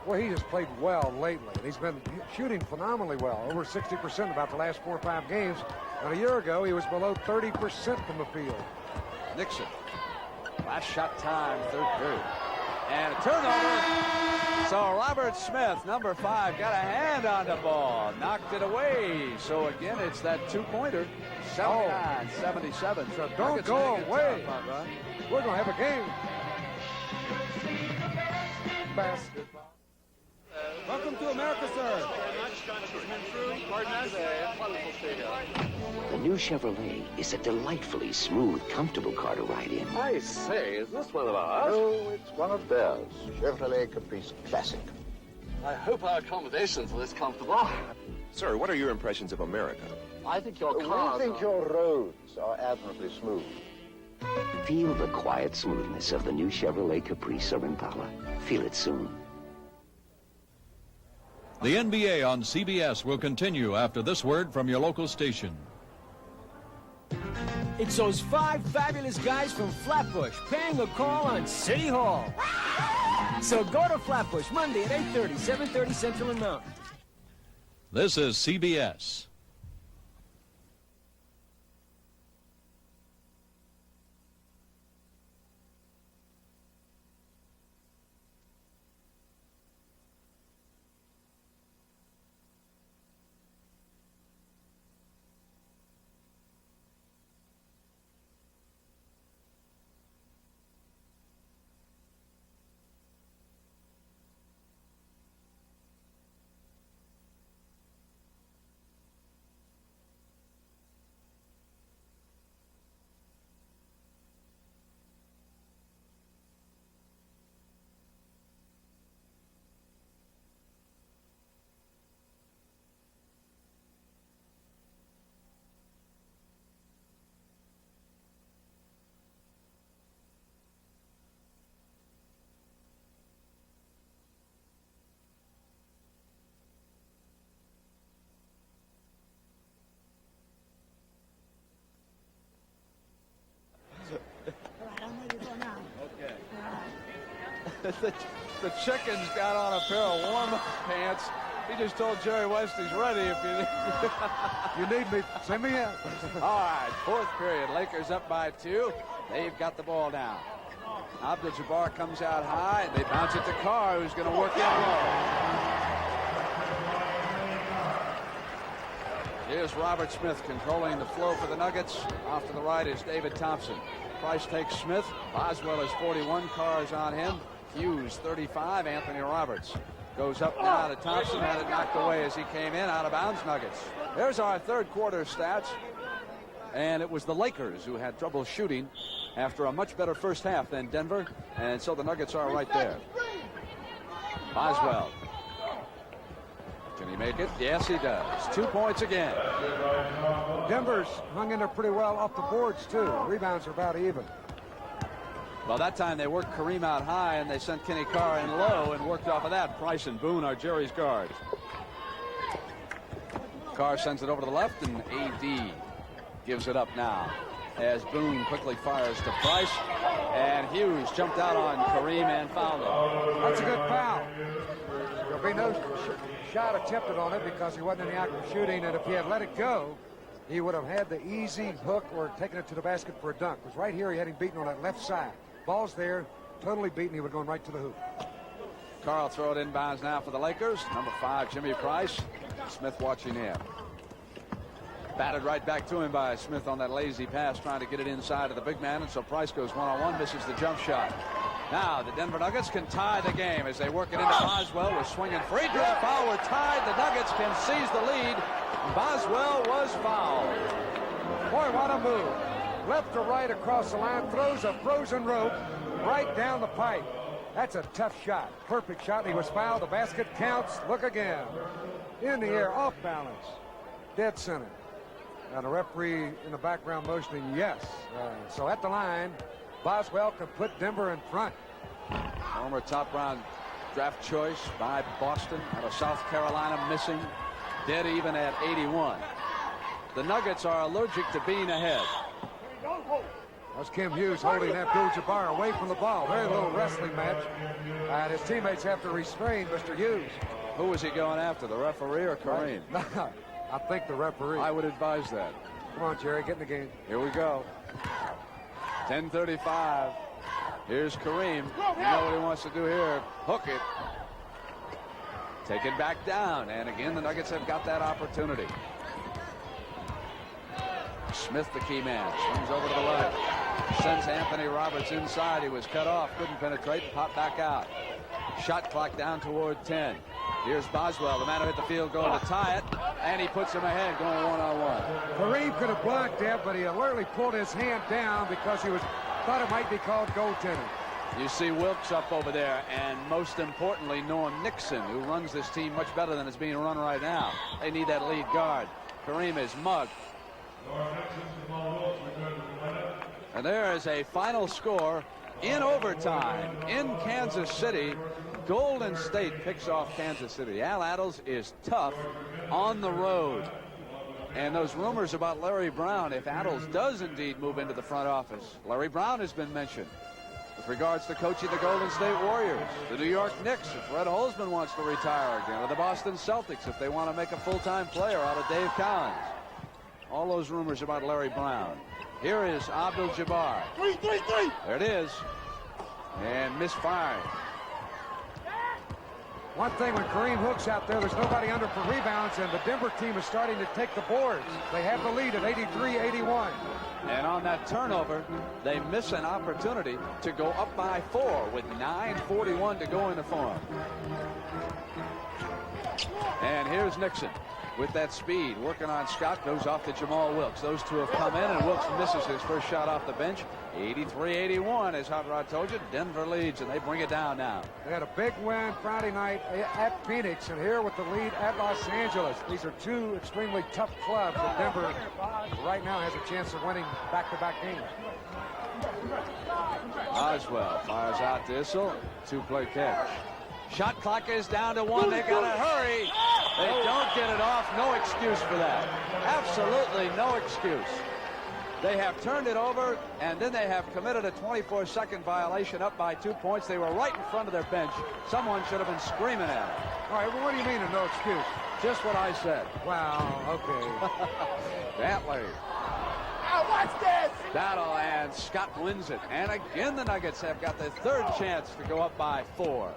Well, he has played well lately. He's been shooting phenomenally well, over 60% about the last 4 or 5 games. And a year ago, he was below 30% from the field. Nixon. Last shot time, third period. And a turnover. So Robert Smith, number 5, got a hand on the ball. Knocked it away. So again, it's that 2-pointer. 79-77. So don't go away. We're going to have a game. Basketball. Welcome to America, sir. The new Chevrolet is a delightfully smooth, comfortable car to ride in. I say, is this one of ours? No, it's one of theirs. Chevrolet Caprice Classic. I hope our accommodations are this comfortable. Sir, what are your impressions of America? I think your We cars think your roads are admirably smooth. Feel the quiet smoothness of the new Chevrolet Caprice or Impala. Feel it soon. The NBA on CBS will continue after this word from your local station. It's those 5 fabulous guys from Flatbush paying a call on City Hall. So go to Flatbush Monday at 8:30, 7:30 Central and Mountain. This is CBS. The chicken's got on a pair of warm pants. He just told Jerry West he's ready if you need. You need me, send me out. All right, 4th period. Lakers up by 2. They've got the ball down. Abdul-Jabbar comes out high, and they bounce it to Carr, who's going to work in low. Here's Robert Smith controlling the flow for the Nuggets. Off to the right is David Thompson. Price takes Smith. Boswell is 41. Carr is on him. Hughes 35. Anthony Roberts goes up now to Thompson. Had it knocked away as he came in. Out of bounds, Nuggets. There's our third quarter stats. And it was the Lakers who had trouble shooting after a much better first half than Denver. And so the Nuggets are right there. Boswell. Can he make it? Yes, he does. 2 points again. Denver's hung in there pretty well off the boards, too. Rebounds are about even. Well, that time they worked Kareem out high, and they sent Kenny Carr in low and worked off of that. Price and Boone are Jerry's guards. Carr sends it over to the left, and A.D. gives it up now as Boone quickly fires to Price. And Hughes jumped out on Kareem and fouled him. That's a good foul. There'll be no shot attempted on it because he wasn't in the act of shooting, and if he had let it go, he would have had the easy hook or taken it to the basket for a dunk. Because right here he had him beaten on that left side. Ball's there, totally beaten. He would have gone right to the hoop. Carr will throw it inbounds now for the Lakers. Number 5, Jimmy Price. Smith watching him. Batted right back to him by Smith on that lazy pass, trying to get it inside of the big man, and so Price goes one-on-one, misses the jump shot. Now the Denver Nuggets can tie the game as they work it into Boswell. We're swinging free throw foul. We're tied. The Nuggets can seize the lead. Boswell was fouled. Boy, what a move. Left to right across the line, throws a frozen rope right down the pipe. That's a tough shot. Perfect shot. He was fouled. The basket counts. Look again. In the air, off balance. Dead center. And the referee in the background motioning yes. So at the line, Boswell can put Denver in front. Former top round draft choice by Boston out of South Carolina, missing. Dead even at 81. The Nuggets are allergic to being ahead. That's Kim Hughes holding Abdul-Jabbar away from the ball. Very little wrestling match. And his teammates have to restrain Mr. Hughes. Who was he going after, the referee or Kareem? I think the referee. I would advise that. Come on, Jerry, get in the game. Here we go. 10:35. Here's Kareem. You know what he wants to do here. Hook it. Take it back down. And again, the Nuggets have got that opportunity. Smith, the key man, swings over to the left. Sends Anthony Roberts inside. He was cut off. Couldn't penetrate and popped back out. Shot clock down toward 10. Here's Boswell, the man who hit the field goal to tie it, and he puts him ahead, going one-on-one. Kareem could have blocked that, but he alertly pulled his hand down because he thought it might be called goaltending. You see Wilkes up over there, and most importantly, Norm Nixon, who runs this team much better than it's being run right now. They need that lead guard. Kareem is mugged. And there is a final score in overtime in Kansas City. Golden State picks off Kansas City. Al Attles is tough on the road. And those rumors about Larry Brown, if Attles does indeed move into the front office, Larry Brown has been mentioned with regards to coaching the Golden State Warriors, the New York Knicks if Red Holzman wants to retire again, or the Boston Celtics if they want to make a full-time player out of Dave Collins. All those rumors about Larry Brown. Here is Abdul-Jabbar. There it is. And misfired. One thing, when Kareem hooks out there's nobody under for rebounds, and the Denver team is starting to take the boards. They have the lead at 83-81. And on that turnover, they miss an opportunity to go up by 4 with 9:41 to go in the fourth. And here's Nixon with that speed, working on Scott, goes off to Jamal Wilkes. Those two have come in, and Wilkes misses his first shot off the bench. 83-81, as Hot Rod told you. Denver leads, and they bring it down now. They had a big win Friday night at Phoenix, and here with the lead at Los Angeles. These are two extremely tough clubs, and Denver right now has a chance of winning back-to-back games. Oswell fires out to Issel. Two-play catch. Shot clock is down to 1. They got to hurry. They don't get it off. No excuse for that. Absolutely no excuse. They have turned it over, and then they have committed a 24-second violation up by 2 points. They were right in front of their bench. Someone should have been screaming at them. All right, well, what do you mean a no excuse? Just what I said. Wow, okay. Bentley. Watch this! Battle, and Scott wins it. And again, the Nuggets have got their third chance to go up by 4.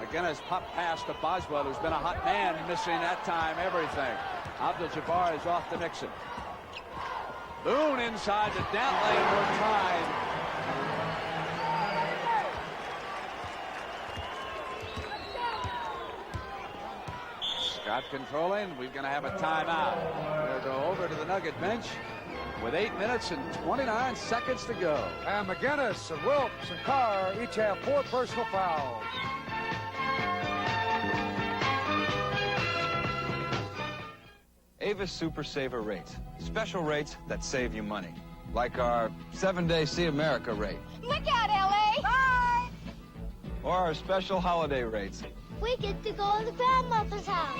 Again, his pop pass to Boswell, who's been a hot man, missing that time everything. Abdul-Jabbar is off to Nixon. Boone inside to Dantley, and we're tied. Scott controlling. We're going to have a timeout. We'll go over to the Nugget bench with 8 minutes and 29 seconds to go. And McGinnis and Wilkes and Carr each have 4 personal fouls. Avis Super Saver rates. Special rates that save you money. Like our 7-day See America rate. Look out, L.A.! Bye! Or our special holiday rates. We get to go to the grandmother's house.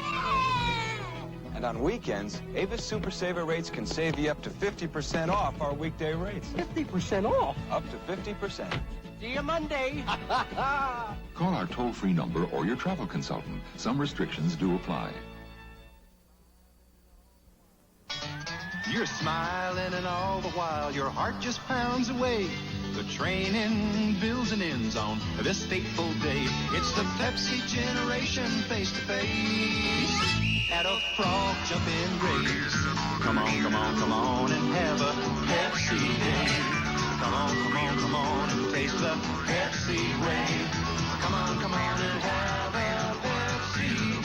And on weekends, Avis Super Saver rates can save you up to 50% off our weekday rates. 50% off? Up to 50%. See you Monday. Call our toll-free number or your travel consultant. Some restrictions do apply. You're smiling and all the while your heart just pounds away. The training builds and ends on this fateful day. It's the Pepsi generation face to face at a frog jumping race. Come on, come on, come on and have a Pepsi day. Come on, come on, come on and taste the Pepsi way. Come on and have a Pepsi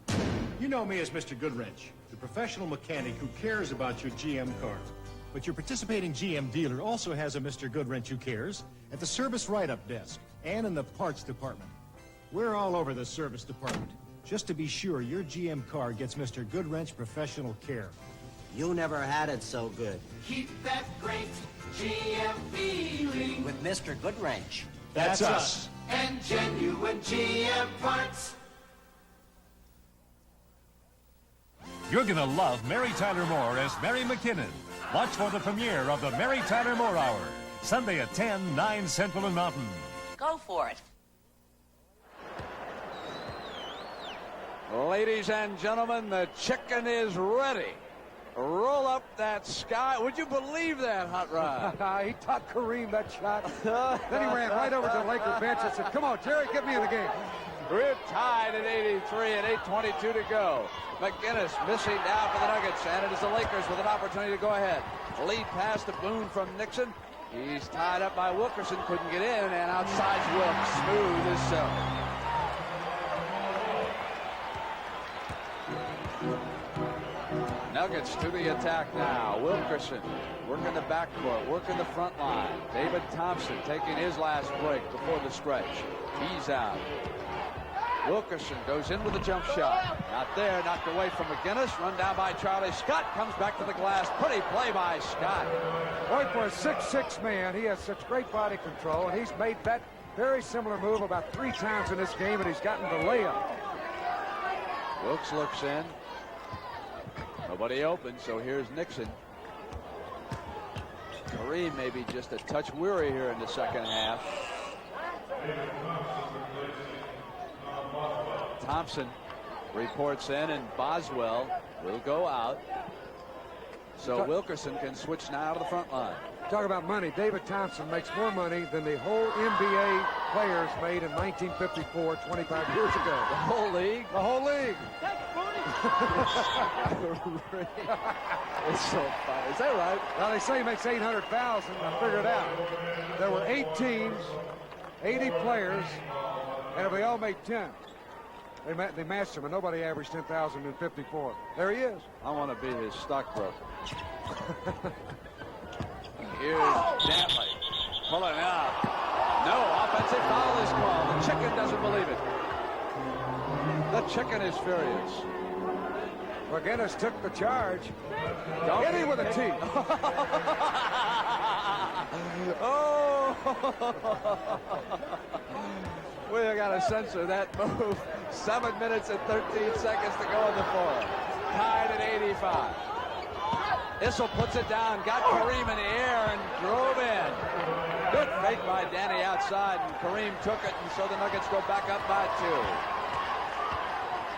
day. You know me as Mr. Goodwrench, the professional mechanic who cares about your GM car. But your participating GM dealer also has a Mr. Goodwrench who cares at the service write-up desk and in the parts department. We're all over the service department, just to be sure your GM car gets Mr. Goodwrench professional care. You never had it so good. Keep that great GM feeling With Mr. Goodwrench. That's us. and genuine GM parts. You're gonna love Mary Tyler Moore as Mary McKinnon. Watch for the premiere of the Mary Tyler Moore Hour, Sunday at 10, 9 Central and Mountain. Go for it. Ladies and gentlemen, the chicken is ready. Roll up that sky. Would you believe that, Hot Rod? He taught Kareem that shot. Then he ran right over to the Laker bench and said, come on, Jerry, get me in the game. We're tied at 83 and 8:22 to go. McGinnis missing down for the Nuggets, and it is the Lakers with an opportunity to go ahead. Lead pass to Boone from Nixon. He's tied up by Wilkerson, couldn't get in, and outside Wilkes, smooth as so. Nuggets to the attack now. Wilkerson working the backcourt, working the front line. David Thompson taking his last break before the stretch. He's out. Wilkerson goes in with a jump shot. Not there, knocked away from McGinnis. Run down by Charlie Scott. Comes back to the glass. Pretty play by Scott. Boy, for a 6'6" man, he has such great body control, and he's made that very similar move about 3 times in this game, and he's gotten the layup. Wilkes looks in. Nobody open, so here's Nixon. Kareem may be just a touch weary here in the second half. Thompson reports in, and Boswell will go out. So Wilkerson can switch now to the front line. Talk about money. David Thompson makes more money than the whole NBA players made in 1954, 25 years ago. The whole league? The whole league. It's so funny. Is that right? Well, they say he makes 800,000. I figured it out. There were 8 teams, 80 players, and if they all made 10, they matched him, and nobody averaged 10,000 in 54. There he is. I want to be his stockbroker. Here's Dantley pulling out. No offensive foul is called. The chicken doesn't believe it. The chicken is furious. McGinnis took the charge. Hit him with a tee. Oh! We got to censor that move. 7 minutes and 13 seconds to go in the fourth. Tied at 85. Issel puts it down, got Kareem in the air and drove in. Good fake by Danny outside, and Kareem took it, and so the Nuggets go back up by 2.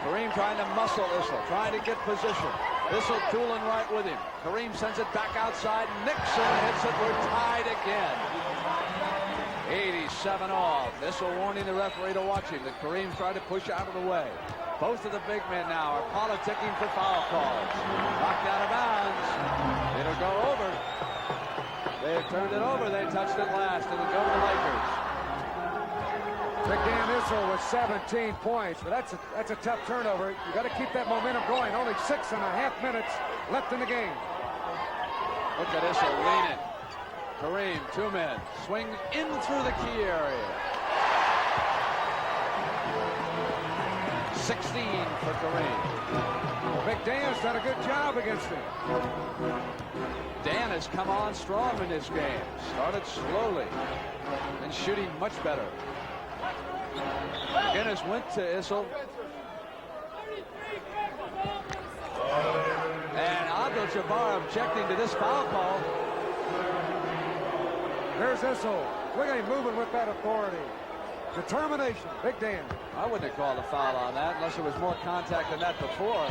Kareem trying to muscle Issel, trying to get position. Issel tooling right with him. Kareem sends it back outside. Nixon hits it. We're tied again. 87 all. Issel warning the referee to watch him. That Kareem's trying to push out of the way. Both of the big men now are politicking for foul calls. Knocked out of bounds. It'll go over. They turned it over. They touched it last. It'll go to the Lakers. Big Dan Issel with 17 points, but that's a tough turnover. You got to keep that momentum going. Only 6.5 minutes left in the game. Look at Issel leaning. Kareem, 2 men, swing in through the key area. 16 for Kareem. Big Dan's done a good job against him. Dan has come on strong in this game. Started slowly and shooting much better. McGinnis went to Issel. And Abdul-Jabbar objecting to this foul call. There's Issel. Look at him moving with that authority. Determination. Big Dan. I wouldn't have called a foul on that unless there was more contact than that before.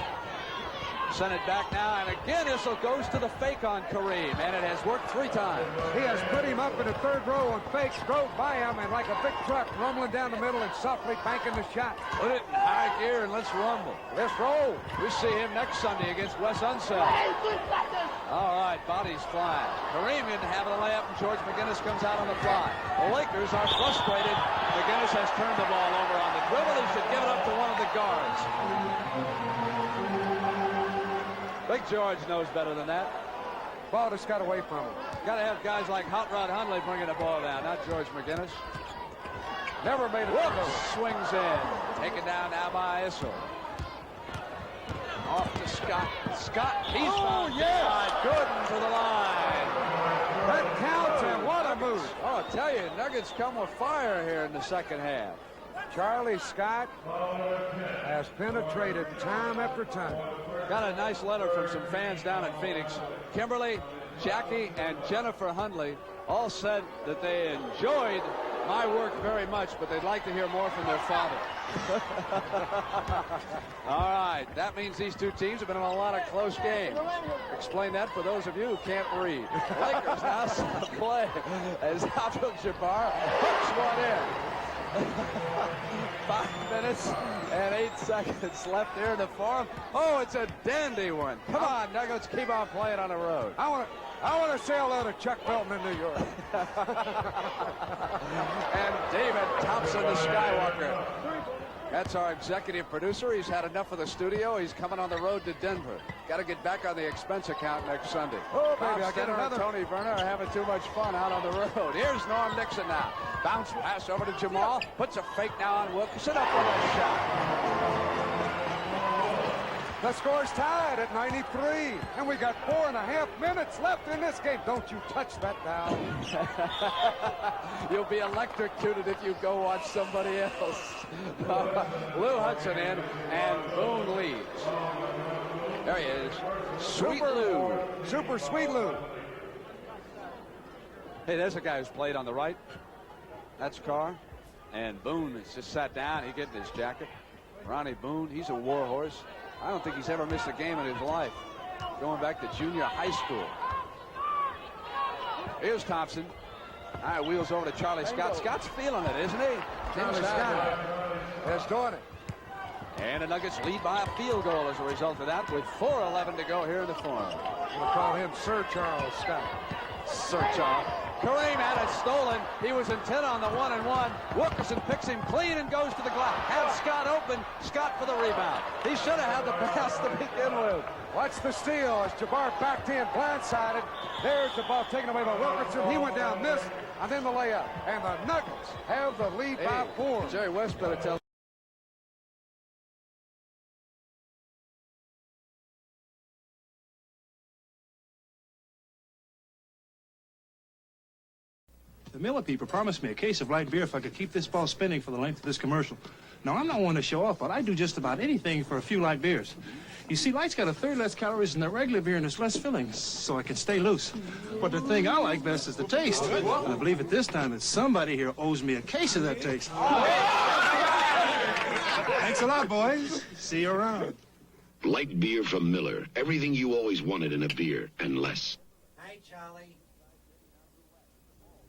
Send it back now, and again Issel goes to the fake on Kareem, and it has worked 3 times. He has put him up in the third row and fakes, drove by him, and like a big truck rumbling down the middle and softly banking the shot. Put it in high gear and let's rumble. Let's roll. We see him next Sunday against Wes Unseld. All right, bodies flying. Kareem didn't have the layup, and George McGinnis comes out on the fly. The Lakers are frustrated. McGinnis has turned the ball over on the dribble. He should give it up to one of the guards. Big George knows better than that. Ball just got away from him. Got to have guys like Hot Rod Hundley bringing the ball down, not George McGinnis. Never made it. Whoops, swings in. Taken down now by Issel. Off to Scott. Scott, he's found. Yeah. Gooden to the line. That counts, and what a move. Oh, I'll tell you, Nuggets come with fire here in the second half. Charlie Scott has penetrated time after time. Got a nice letter from some fans down in Phoenix. Kimberly, Jackie, and Jennifer Hundley all said that they enjoyed my work very much, but they'd like to hear more from their father. All right, that means these two teams have been in a lot of close games. Explain that for those of you who can't read. Lakers now start play as Abdul-Jabbar hooks one in. 5 minutes and 8 seconds left here in the fourth. Oh, it's a dandy one. Come on, Nuggets, keep on playing on the road. I want to say hello to Chuck Felton in New York. And David Thompson, the Skywalker. That's our executive producer. He's had enough of the studio. He's coming on the road to Denver. Got to get back on the expense account next Sunday. Oh, Bob baby, I get Skinner another. and Tony Werner are having too much fun out on the road. Here's Norm Nixon now. Bounce pass over to Jamal. Puts a fake now on Wilkerson. Up with a shot. The score's tied at 93, and we got 4.5 minutes left in this game. Don't you touch that now. You'll be electrocuted if you go watch somebody else. Lou Hudson in, and Boone leads. There he is. Sweet Lou. Super Sweet Lou. Hey, there's a guy who's played on the right. That's Carr. And Boone has just sat down. He's getting his jacket. Ronnie Boone, he's a war horse. I don't think he's ever missed a game in his life. Going back to junior high school. Here's Thompson. All right, wheels over to Charlie Scott. Scott's feeling it, isn't he? Charlie Scott is doing it. And the Nuggets lead by a field goal as a result of that with 4:11 to go here in the fourth. We'll call him Sir Charles Scott. Sir Charles. Kareem had it stolen. He was intent on the 1-and-1. Wilkerson picks him clean and goes to the glass. Had Scott open. Scott for the rebound. He should have had the pass to begin with. Watch the steal as Jabbar backed in, blindsided. There's the ball taken away by Wilkerson. He went down, missed, and then the layup. And the Nuggets have the lead by 4. Jerry West better tell. The Miller people promised me a case of light beer if I could keep this ball spinning for the length of this commercial. Now, I'm not one to show off, but I do just about anything for a few light beers. You see, light's got a third less calories than the regular beer and it's less filling, so I can stay loose. But the thing I like best is the taste. And I believe at this time that somebody here owes me a case of that taste. Thanks a lot, boys. See you around. Light beer from Miller. Everything you always wanted in a beer, and less. Hey, Charlie.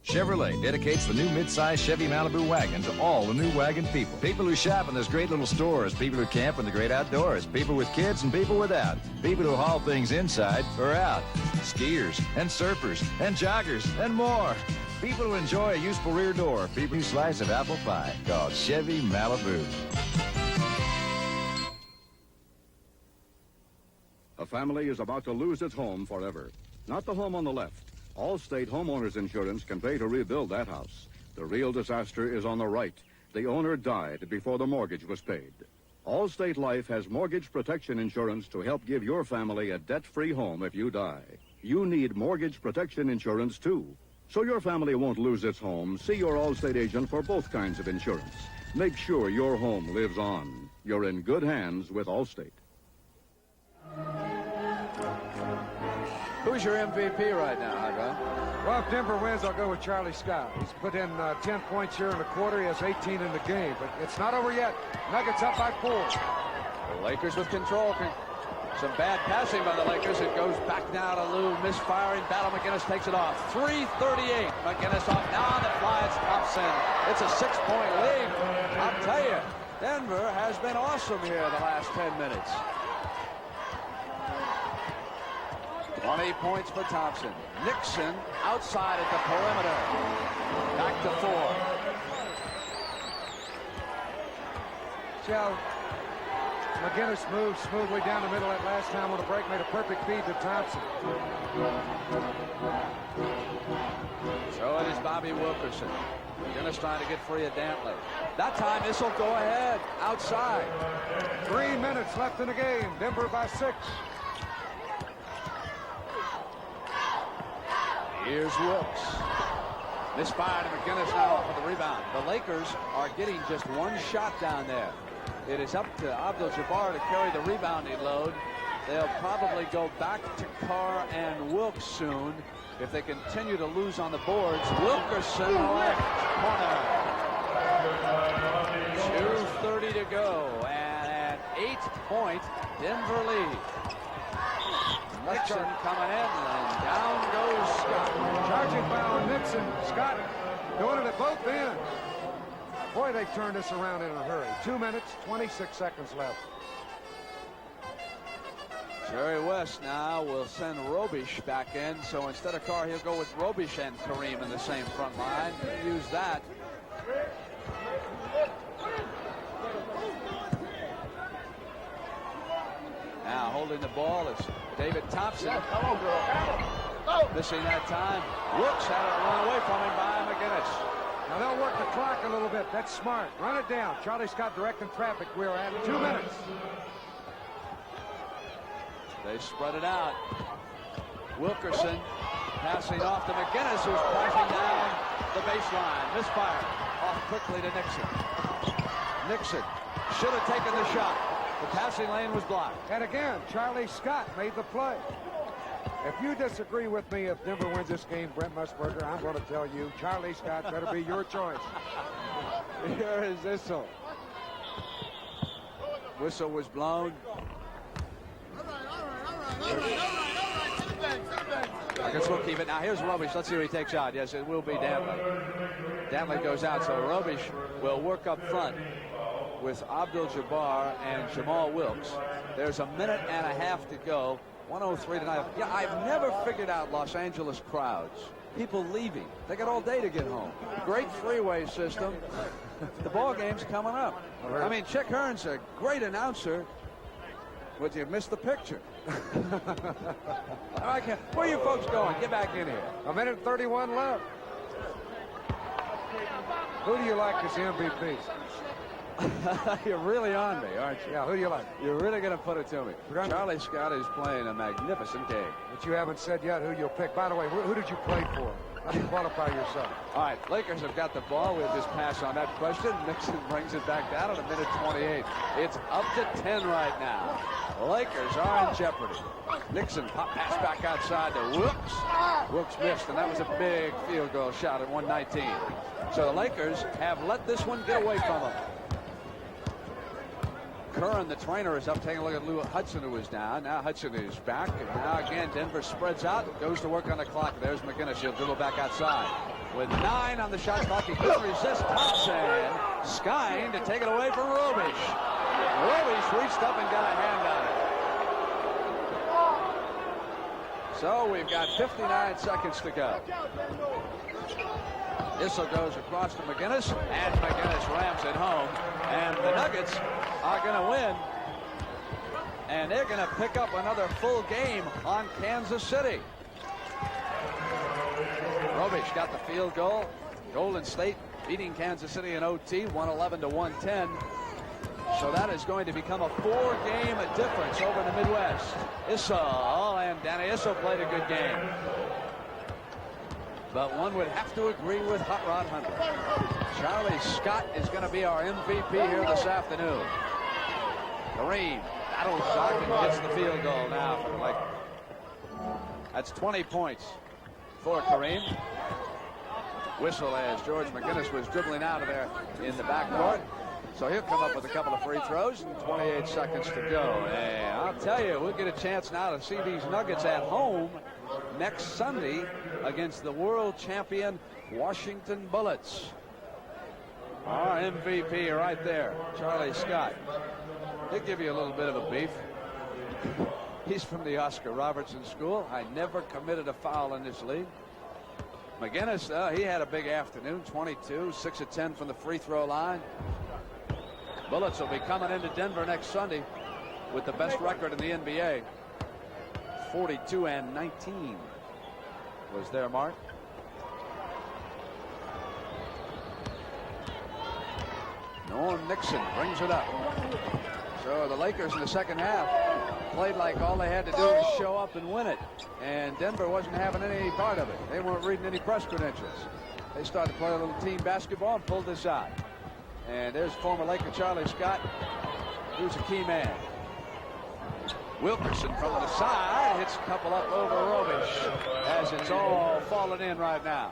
Chevrolet dedicates the new midsize Chevy Malibu wagon to all the new wagon people. People who shop in those great little stores, people who camp in the great outdoors, people with kids and people without, people who haul things inside or out, skiers and surfers and joggers and more. People who enjoy a useful rear door, people who slice of apple pie, called Chevy Malibu. A family is about to lose its home forever. Not the home on the left. Allstate Homeowners Insurance can pay to rebuild that house. The real disaster is on the right. The owner died before the mortgage was paid. Allstate Life has mortgage protection insurance to help give your family a debt-free home if you die. You need mortgage protection insurance, too. So your family won't lose its home, see your Allstate agent for both kinds of insurance. Make sure your home lives on. You're in good hands with Allstate. Who's your MVP right now, Ivan? Well, if Denver wins, I'll go with Charlie Scott. He's put in 10 points here in the quarter. He has 18 in the game, but it's not over yet. Nuggets up by 4. The Lakers with control. Some bad passing by the Lakers. It goes back now to Lou. Misfiring. Battle McGinnis takes it off. 3:38. McGinnis off now. The fly. It's Thompson. It's a 6-point lead. I'll tell you, Denver has been awesome here the last 10 minutes. 20 points for Thompson. Nixon outside at the perimeter. Back to 4. See how McGinnis moved smoothly down the middle that last time on the break, made a perfect feed to Thompson. So it is Bobby Wilkerson. McGinnis trying to get free of Dantley. That time this will go ahead outside. 3 minutes left in the game. Denver by 6. Here's Wilkes. Misfired, and McGinnis now for the rebound. The Lakers are getting just one shot down there. It is up to Abdul-Jabbar to carry the rebounding load. They'll probably go back to Carr and Wilkes soon if they continue to lose on the boards. Wilkerson left corner. 2:30 to go, and an 8-point Denver lead. Nixon coming in, and down goes Scott. Charging foul on Nixon. Scott doing it at both ends. Boy, they've turned this around in a hurry. 2 minutes, 26 seconds left. Jerry West now will send Robish back in. So instead of Carr, he'll go with Robish and Kareem in the same front line. Use that. Now holding the ball is David Thompson. Missing that time. Wilkes had it run away from him by McGinnis. Now they'll work the clock a little bit. That's smart. Run it down. Charlie Scott directing traffic. We're at 2 minutes. They spread it out. Wilkerson passing off to McGinnis, who's passing down the baseline. Misfire. Off quickly to Nixon. Nixon should have taken the shot. The passing lane was blocked. And again, Charlie Scott made the play. If you disagree with me, if Denver wins this game, Brent Musburger, I'm going to tell you, Charlie Scott better be your choice. Here is Whistle. Whistle was blown. I guess we'll keep it. Now here's Robish. Let's see who he takes out. Yes, it will be Dantley. Dantley goes out, so Robish will work up front with Abdul-Jabbar and Jamal Wilkes. There's a minute and a half to go. 1:03 tonight. Yeah, I've never figured out Los Angeles crowds. People leaving. They got all day to get home. Great freeway system. The ball game's coming up. I mean, Chick Hearn's a great announcer, but you missed the picture. Where are you folks going? Get back in here. A minute and 31 left. Who do you like as the MVP? You're really on me, aren't you? Yeah, who do you like? You're really going to put it to me. Charlie Scott is playing a magnificent game. But you haven't said yet who you'll pick. By the way, who did you play for? How do you qualify yourself? All right, Lakers have got the ball. We'll just pass on that question. Nixon brings it back down at a minute 28. It's up to 10 right now. The Lakers are in jeopardy. Nixon pop pass back outside to Wilkes. Wilkes missed, and that was a big field goal shot at 119. So the Lakers have let this one get away from them. Curran, the trainer, is up taking a look at Lou Hudson, who is down. Now Hudson is back, and now again Denver spreads out, goes to work on the clock. There's McGinnis. He'll dribble back outside. With 9 on the shot clock, he couldn't resist Thompson. Skying to take it away from Robish. Robish reached up and got a hand on it. So we've got 59 seconds to go. Issel goes across to McGinnis, and McGinnis rams it home. And the Nuggets are going to win. And they're going to pick up another full game on Kansas City. Robish got the field goal. Golden State beating Kansas City in OT, 111-110. So that is going to become a 4-game difference over the Midwest. Issel, and Danny Issel played a good game. But one would have to agree with Hot Rod Hunter. Charlie Scott is going to be our MVP here this afternoon. Kareem battles shot and gets the field goal now. That's 20 points for Kareem. Whistle as George McGinnis was dribbling out of there in the backcourt. So he'll come up with a couple of free throws and 28 seconds to go. And I'll tell you, we'll get a chance now to see these Nuggets at home next Sunday against the world champion Washington Bullets. Our MVP right there, Charlie Scott. He'll give you a little bit of a beef. He's from the Oscar Robertson School. I never committed a foul in this league. McGinnis, he had a big afternoon, 22, 6 of 10 from the free throw line. Bullets will be coming into Denver next Sunday with the best record in the NBA. 42-19 was their mark. Norm Nixon brings it up. So the Lakers in the second half played like all they had to do was show up and win it. And Denver wasn't having any part of it. They weren't reading any press credentials. They started to play a little team basketball and pulled this out. And there's former Laker Charlie Scott, who's a key man. Wilkerson from the side hits a couple up over Robish as it's all falling in right now.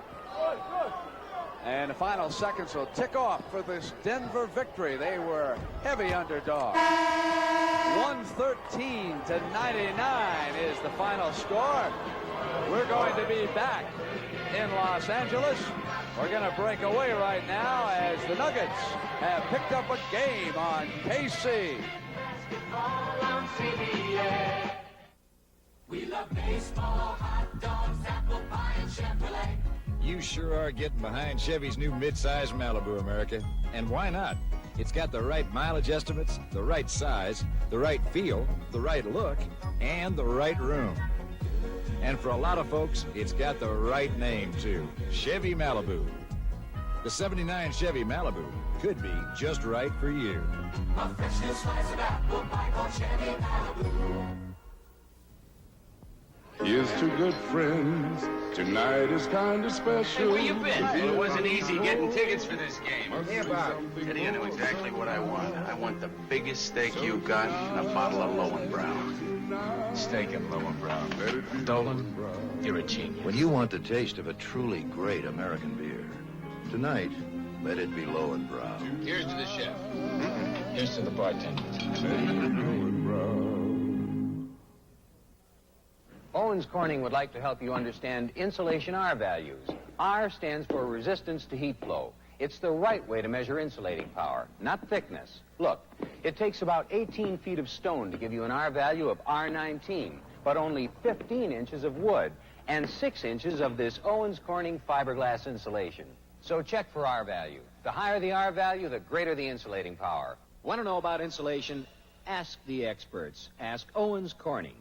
And the final seconds will tick off for this Denver victory. They were heavy underdog. 113-99 is the final score. We're going to be back in Los Angeles. We're going to break away right now as the Nuggets have picked up a game on KC. We love baseball, hot dogs, apple pie, and Chevrolet. You sure are getting behind Chevy's new midsize Malibu, America. And why not? It's got the right mileage estimates, the right size, the right feel, the right look, and the right room. And for a lot of folks, it's got the right name, too. Chevy Malibu. The 79 Chevy Malibu could be just right for you. A fresh new slice of apple pie called Chevy Malibu. Here's to good friends. Tonight is kind of special. Hey, where you been? It wasn't easy getting tickets for this game. Hey, Bob. Eddie, I know exactly what I want. I want the biggest steak you got and a bottle of Lowenbrow. Steak and Lowenbrow. Dolan, you're a genius. When you want the taste of a truly great American beer, tonight, let it be Lowenbrow. Here's to the chef. Here's to the bartender. Owens Corning would like to help you understand insulation R values. R stands for resistance to heat flow. It's the right way to measure insulating power, not thickness. Look, it takes about 18 feet of stone to give you an R value of R19, but only 15 inches of wood and 6 inches of this Owens Corning fiberglass insulation. So check for R value. The higher the R value, the greater the insulating power. Want to know about insulation? Ask the experts. Ask Owens Corning.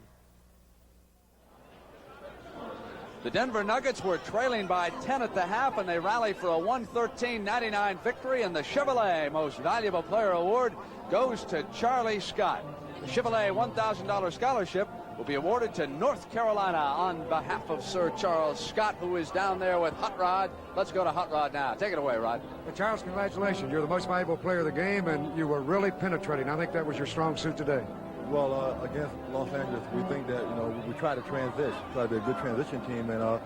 The Denver Nuggets were trailing by 10 at the half, and they rally for a 113-99 victory, and the Chevrolet Most Valuable Player Award goes to Charlie Scott. The Chevrolet $1,000 scholarship will be awarded to North Carolina on behalf of Sir Charles Scott, who is down there with Hot Rod. Let's go to Hot Rod now. Take it away, Rod. Well, Charles, congratulations. You're the most valuable player of the game, and you were really penetrating. I think that was your strong suit today. Well, against Los Angeles, we think that, we try to transition, try to be a good transition team, and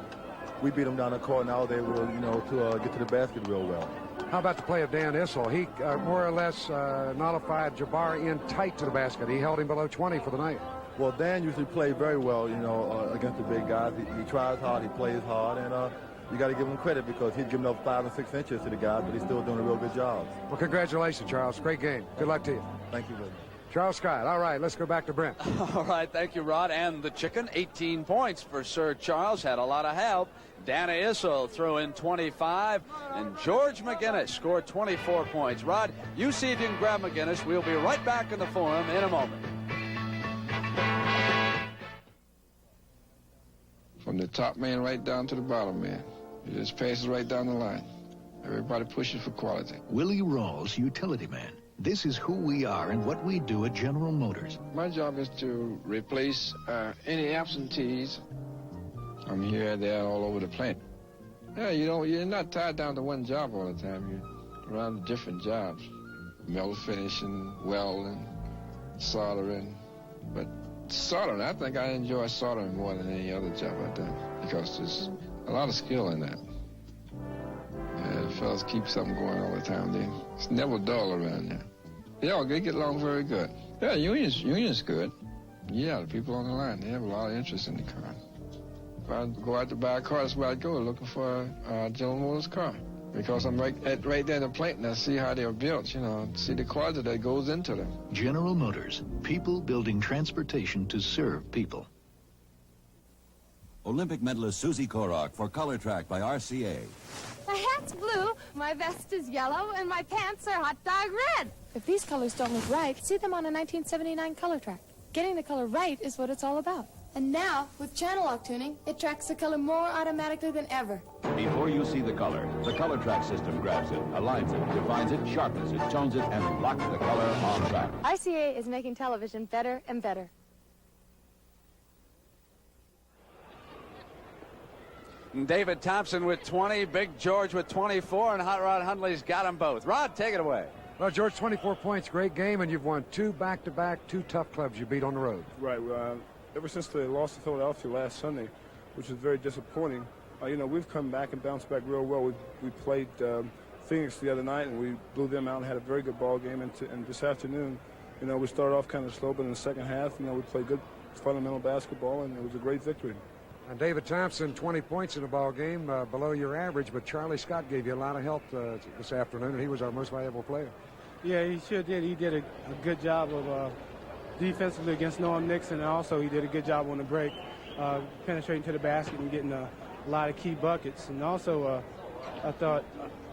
we beat them down the court, and now they were, to get to the basket real well. How about the play of Dan Issel? He more or less nullified Jabbar in tight to the basket. He held him below 20 for the night. Well, Dan usually plays very well, against the big guys. He tries hard, he plays hard, and you got to give him credit because he's giving up 5 and 6 inches to the guys, but he's still doing a real good job. Well, congratulations, Charles. Great game. Good luck to you. Thank you, buddy. Charles Scott. All right, let's go back to Brent. All right, thank you, Rod. And the Chicken, 18 points for Sir Charles. Had a lot of help. Dana Issel threw in 25, and George McGinnis scored 24 points. Rod, you see if you can grab McGinnis. We'll be right back in the forum in a moment. From the top man right down to the bottom man. It just passes right down the line. Everybody pushes for quality. Willie Rawls, utility man. This is who we are and what we do at General Motors. My job is to replace any absentees. I'm here, there, all over the plant. Yeah, you're not tied down to one job all the time. You're around different jobs. Metal finishing, welding, soldering. But soldering, I think I enjoy soldering more than any other job I've done because there's a lot of skill in that. fellas keep something going all the time. It's never dull around there. Yeah, they get along very good. Yeah, union's good. Yeah, the people on the line, they have a lot of interest in the car. If I go out to buy a car, that's where I go, looking for a General Motors car. Because I'm right there in the plant and I see how they're built, you know, see the quality that goes into them. General Motors, people building transportation to serve people. Olympic medalist Susie Korok for Color Track by RCA. My hat's blue, my vest is yellow, and my pants are hot dog red. If these colors don't look right, see them on a 1979 color track. Getting the color right is what it's all about. And now, with channel lock tuning, it tracks the color more automatically than ever. Before you see the color track system grabs it, aligns it, defines it, sharpens it, tones it, and locks the color on track. RCA is making television better and better. David Thompson with 20, Big George with 24, and Hot Rod Hundley's got them both. Rod, take it away. Well, George, 24 points, great game, and you've won 2 back-to-back, 2 tough clubs you beat on the road. Right. Ever since they lost to Philadelphia last Sunday, which was very disappointing, you know, we've come back and bounced back real well. We played Phoenix the other night, and we blew them out and had a very good ball game. And this afternoon, you know, we started off kind of slow, but in the second half, you know, we played good fundamental basketball, and it was a great victory. And David Thompson, 20 points in the ball game, below your average, but Charlie Scott gave you a lot of help this afternoon, and he was our most valuable player. Yeah, he sure did. He did a good job of defensively against Norm Nixon, and also he did a good job on the break, penetrating to the basket and getting a lot of key buckets. And also, I thought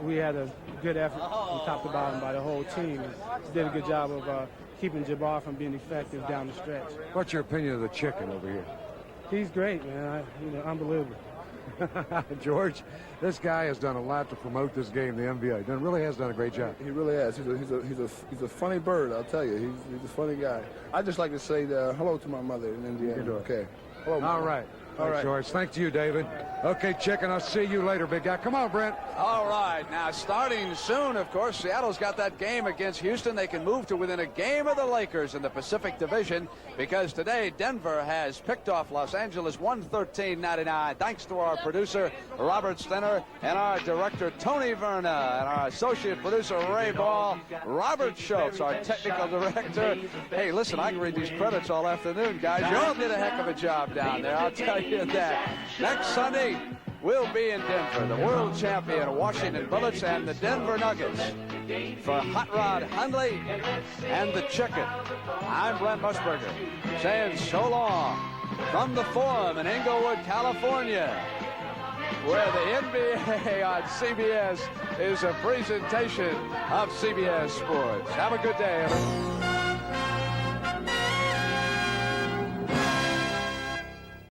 we had a good effort from top to bottom by the whole team. He did a good job of keeping Jabbar from being effective down the stretch. What's your opinion of the chicken over here? He's great, man. Unbelievable. George, this guy has done a lot to promote this game, the NBA. He really has done a great job. He really has. He's a funny bird, I'll tell you. He's a funny guy. I'd just like to say hello to my mother in Indiana. Okay. Hello, all right. All right, George. Thanks to you, David. Okay, Chicken, I'll see you later, big guy. Come on, Brent. All right. Now, starting soon, of course, Seattle's got that game against Houston. They can move to within a game of the Lakers in the Pacific Division because today Denver has picked off Los Angeles 113-99. Thanks to our producer, Robert Stenner, and our director, Tony Verna, and our associate producer, Ray Ball, Robert Schultz, our technical director. Hey, listen, I can read these credits all afternoon, guys. You all did a heck of a job down there, I'll tell you that. Next Sunday, we'll be in Denver, the world champion Washington Bullets and the Denver Nuggets. For Hot Rod Hundley and the Chicken, I'm Brent Musburger, saying so long from the Forum in Inglewood, California, where the NBA on CBS is a presentation of CBS Sports. Have a good day, everyone.